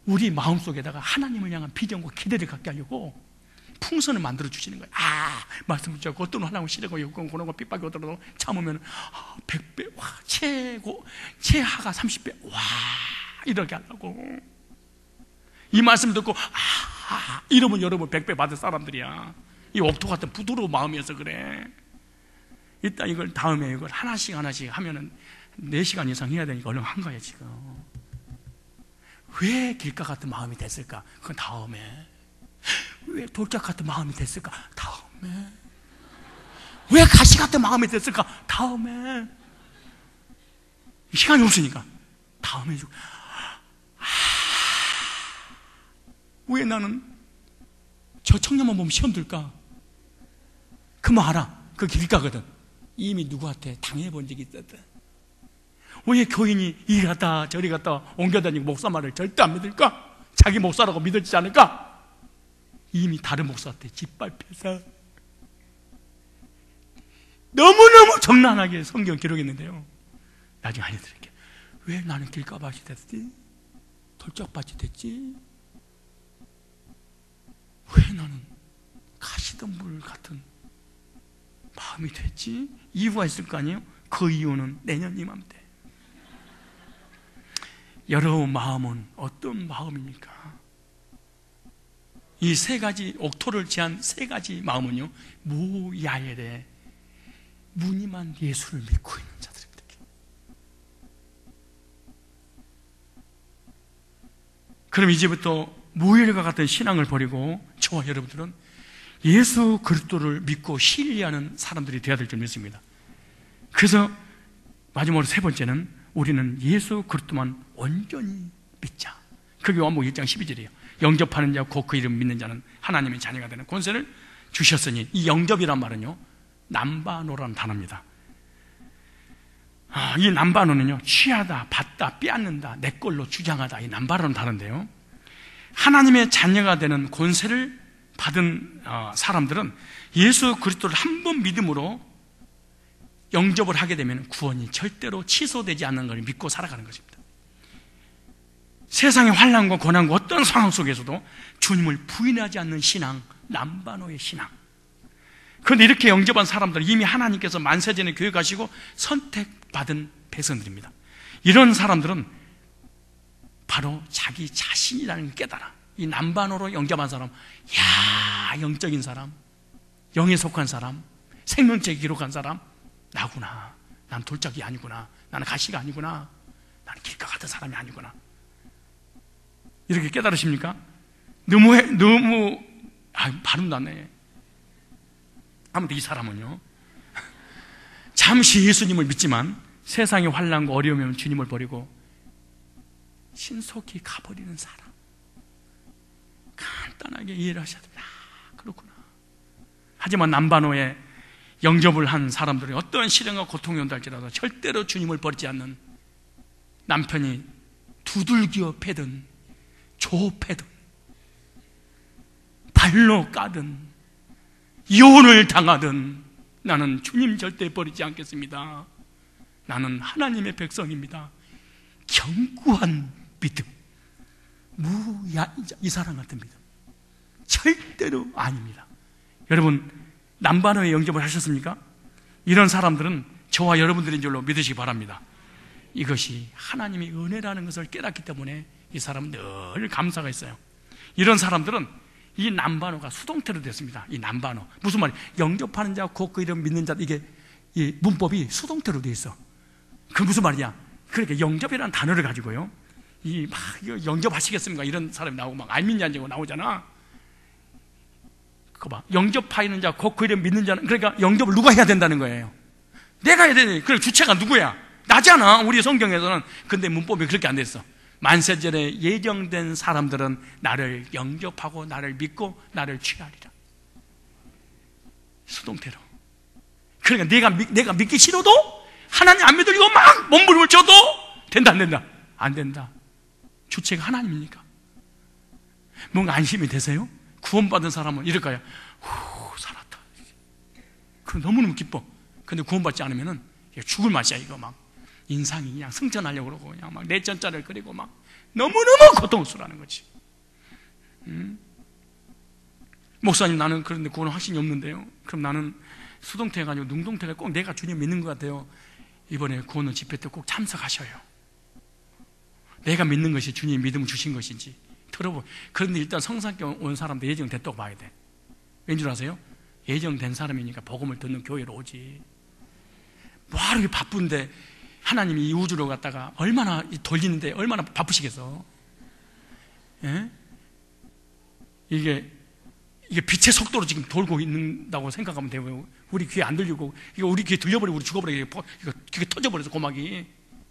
우리 마음속에다가 하나님을 향한 비전과 기대를 갖게 하려고 풍선을 만들어 주시는 거예요. 말씀 붙잡고 어떤 하나님 시대가 있고 그런 거 핍박이 오더라도 참으면 100배, 와, 최하가 30배, 와, 이렇게 하려고. 이 말씀 듣고 이러면 여러분 100배 받을 사람들이야. 이 옥토 같은 부드러운 마음이어서 그래. 일단 이걸 다음에 이걸 하나씩 하면은 4시간 이상 해야 되니까 얼른 한 거야 지금. 왜 길가 같은 마음이 됐을까? 그건 다음에. 왜 돌짝 같은 마음이 됐을까? 다음에. 왜 가시 같은 마음이 됐을까? 다음에. 시간이 없으니까 다음에 해주고. 왜 나는 저 청년만 보면 시험 들까? 그만 알아. 그 길가거든. 이미 누구한테 당해본 적이 있었다. 왜 교인이 이리 갔다 저리 갔다 옮겨다니고 목사 말을 절대 안 믿을까? 자기 목사라고 믿을지 않을까? 이미 다른 목사한테 짓밟혀서 너무너무 정난하게 성경 기록했는데요, 나중에 알려드릴게요. 왜 나는 길가밭이 됐지? 돌짝밭이 됐지? 왜 나는 가시덤불 같은 마음이 됐지? 이유가 있을 거 아니에요? 그 이유는 내년 이맘때. 여러분 마음은 어떤 마음입니까? 이 3가지, 옥토를 제한 3가지 마음은요, 무야엘의 무늬만 예수를 믿고 있는 자들입니다. 그럼 이제부터 무야엘과 같은 신앙을 버리고 저와 여러분들은 예수 그리스도를 믿고 신뢰하는 사람들이 되어야 될 줄 믿습니다. 그래서 마지막으로 3번째는 우리는 예수 그리스도만 온전히 믿자. 그게 요한복음 1장 12절이에요. 영접하는 자 곧 그 이름 믿는 자는 하나님의 자녀가 되는 권세를 주셨으니, 이 영접이란 말은요, 남바노라는 단어입니다. 이 남바노는요, 취하다, 받다, 빼앗는다, 내 걸로 주장하다, 이 남바노는 단어인데요, 하나님의 자녀가 되는 권세를 받은 사람들은 예수 그리스도를 한 번 믿음으로 영접을 하게 되면 구원이 절대로 취소되지 않는 걸 믿고 살아가는 것입니다. 세상의 환난과 고난과 어떤 상황 속에서도 주님을 부인하지 않는 신앙, 남바노의 신앙. 그런데 이렇게 영접한 사람들은 이미 하나님께서 만세전에 교회 가시고 선택받은 백성들입니다. 이런 사람들은 바로 자기 자신이라는 걸 깨달아. 이 남바노로 영접한 사람, 야, 영적인 사람, 영에 속한 사람, 생명책에 기록한 사람, 나구나. 난 돌짝이 아니구나. 나는 가시가 아니구나. 나는 길가 같은 사람이 아니구나. 이렇게 깨달으십니까? 발음 나네. 아무튼 이 사람은요, 잠시 예수님을 믿지만 세상의 환난과 어려움이면 주님을 버리고 신속히 가버리는 사람. 간단하게 이해를 하셔야 됩니다. 그렇구나. 하지만 남바노에 영접을 한 사람들이 어떤 시련과 고통이 온다 할지라도 절대로 주님을 버리지 않는, 남편이 두들겨 패든 조패든 발로 까든 이혼을 당하든 나는 주님 절대 버리지 않겠습니다. 나는 하나님의 백성입니다. 견고한 믿음, 이 사람 같은 믿음 절대로 아닙니다. 여러분, 남바노에 영접을 하셨습니까? 이런 사람들은 저와 여러분들인 줄로 믿으시기 바랍니다. 이것이 하나님의 은혜라는 것을 깨닫기 때문에 이 사람은 늘 감사가 있어요. 이런 사람들은 이 남바노가 수동태로 됐습니다. 이 남바노, 무슨 말이에요? 영접하는 자 곧 그 이름 믿는 자, 이게 이 문법이 수동태로 되어 있어. 그 무슨 말이냐? 그러니까 영접이라는 단어를 가지고요, 이 막 영접하시겠습니까? 이런 사람이 나오고 막 알민야지고 나오잖아. 그거 봐. 영접하이는 자, 곧 그를 믿는 자는, 그러니까 영접을 누가 해야 된다는 거예요? 내가 해야 되니. 그래, 주체가 누구야? 나잖아, 우리 성경에서는. 근데 문법이 그렇게 안 됐어. 만세전에 예정된 사람들은 나를 영접하고 나를 믿고 나를 취하리라. 수동태로. 그러니까 내가 믿기 싫어도 하나님 안 믿으려고 막 몸부림을 쳐도 된다, 안 된다? 안 된다. 주체가 하나님이니까. 뭔가 안심이 되세요? 구원받은 사람은 이럴까요? 후, 살았다. 그 너무너무 기뻐. 근데 구원받지 않으면은 죽을 맛이야, 이거 막. 인상이 그냥 승천하려고 그러고, 그냥 막 내전자를 그리고 막 너무너무 고통스러워하는 거지. 목사님, 나는 그런데 구원 확신이 없는데요. 그럼 나는 수동태 해가지고 능동태가 꼭 내가 주님 믿는 것 같아요. 이번에 구원의 집회 때 꼭 참석하셔요. 내가 믿는 것이 주님 믿음을 주신 것인지 들어보. 그런데 일단 성산교회 온 사람도 예정됐다고 봐야 돼. 왠 줄 아세요? 예정된 사람이니까 복음을 듣는 교회로 오지. 뭐하러 이렇게 바쁜데 하나님이 이 우주로 갔다가 얼마나 돌리는데 얼마나 바쁘시겠어. 예? 이게 빛의 속도로 지금 돌고 있는다고 생각하면 돼요. 우리 귀에 안 들리고, 이거 우리 귀에 들려버리고 우리 죽어버리고, 이거 귀에 터져버려서 고막이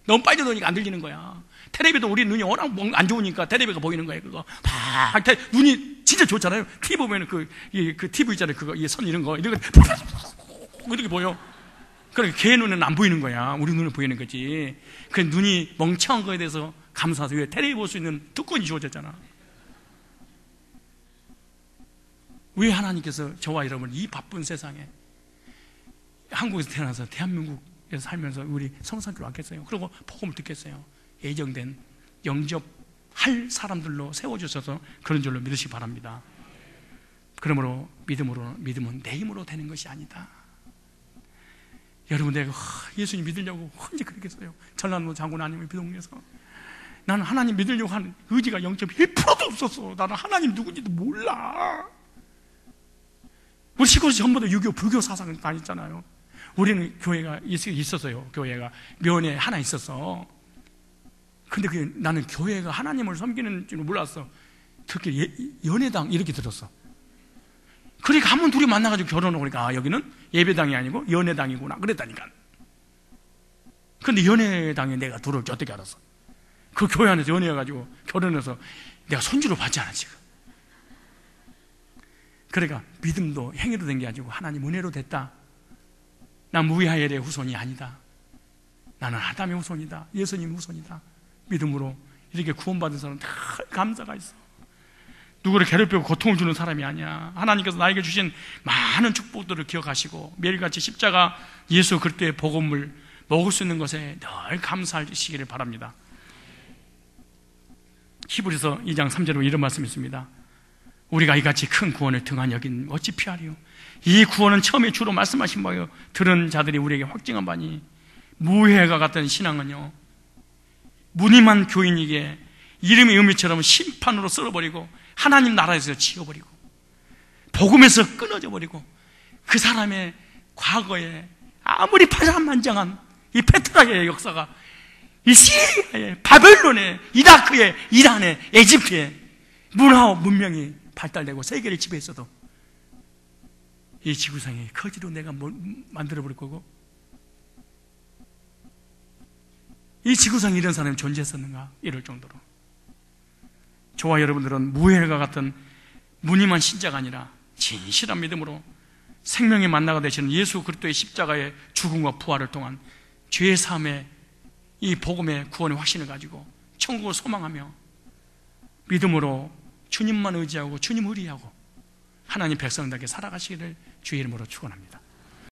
너무 빨리 들으니까 안 들리는 거야. 텔레비도 우리 눈이 워낙 안 좋으니까 텔레비가 보이는 거예요. 그거 팍 눈이 진짜 좋잖아요. TV 보면은 그 TV 있잖아요. 그거 선 이런 거 이렇게 보여. 그러니까 걔 눈에는 안 보이는 거야. 우리 눈에 보이는 거지. 그 눈이 멍청한 거에 대해서 감사해서 왜 텔레비 볼 수 있는 특권이 주어졌잖아. 왜 하나님께서 저와 여러분 이 바쁜 세상에 한국에서 태어나서 대한민국에서 살면서 우리 성산교회 왔겠어요? 그리고 복음을 듣겠어요? 예정된 영접할 사람들로 세워주셔서 그런 줄로 믿으시기 바랍니다. 그러므로 믿음은 내 힘으로 되는 것이 아니다. 여러분, 내가 예수님 믿으려고 언제 그랬겠어요? 전라도 장군 아니면 비동에서 나는 하나님 믿으려고 하는 의지가 0.1%도 없었어. 나는 하나님 누군지도 몰라. 우리 시골에서 전부 다 유교, 불교 사상을 다녔잖아요. 우리는 교회가 있었어요. 교회가 면에 하나 있었어. 근데 나는 교회가 하나님을 섬기는 줄 몰랐어. 특히 연회당 이렇게 들었어. 그러니까 한 번 둘이 만나가지고 결혼을 하니까 여기는 예배당이 아니고 연회당이구나 그랬다니까. 근데 연회당에 내가 들어올 줄 어떻게 알았어? 그 교회 안에서 연회해가지고 결혼해서 내가 손주를 받잖아 지금. 그러니까 믿음도 행위로 된 게 아니고 하나님 은혜로 됐다. 난 무이하엘의 후손이 아니다. 나는 아담의 후손이다. 예수님 후손이다. 믿음으로 이렇게 구원받은 사람은 다 감사가 있어. 누구를 괴롭히고 고통을 주는 사람이 아니야. 하나님께서 나에게 주신 많은 축복들을 기억하시고 매일같이 십자가 예수 그리스도의 복음을 먹을 수 있는 것에 늘 감사하시기를 바랍니다. 히브리서 2장 3절로 이런 말씀이 있습니다. 우리가 이같이 큰 구원을 등한 여긴 어찌 피하리요? 이 구원은 처음에 주로 말씀하신 바요 들은 자들이 우리에게 확증한 바니 무해가 같은 신앙은요 무늬만 교인에게 이름의 의미처럼 심판으로 썰어버리고 하나님 나라에서 지워버리고 복음에서 끊어져 버리고 그 사람의 과거에 아무리 파란만장한 이 페트라의 역사가 이 시리아의 바벨론의 이라크의 이란의 에집트의 문화와 문명이 발달되고 세계를 지배했어도 이 지구상에 거지로 내가 만들어버릴 거고 이 지구상에 이런 사람이 존재했었는가 이럴 정도로 저와 여러분들은 무해가 같은 무늬만 신자가 아니라 진실한 믿음으로 생명의 만나가 되시는 예수 그리스도의 십자가의 죽음과 부활을 통한 죄 사함의 이 복음의 구원의 확신을 가지고 천국을 소망하며 믿음으로 주님만 의지하고 주님 의리하고 하나님 백성들에게 살아가시기를 주의 이름으로 축원합니다.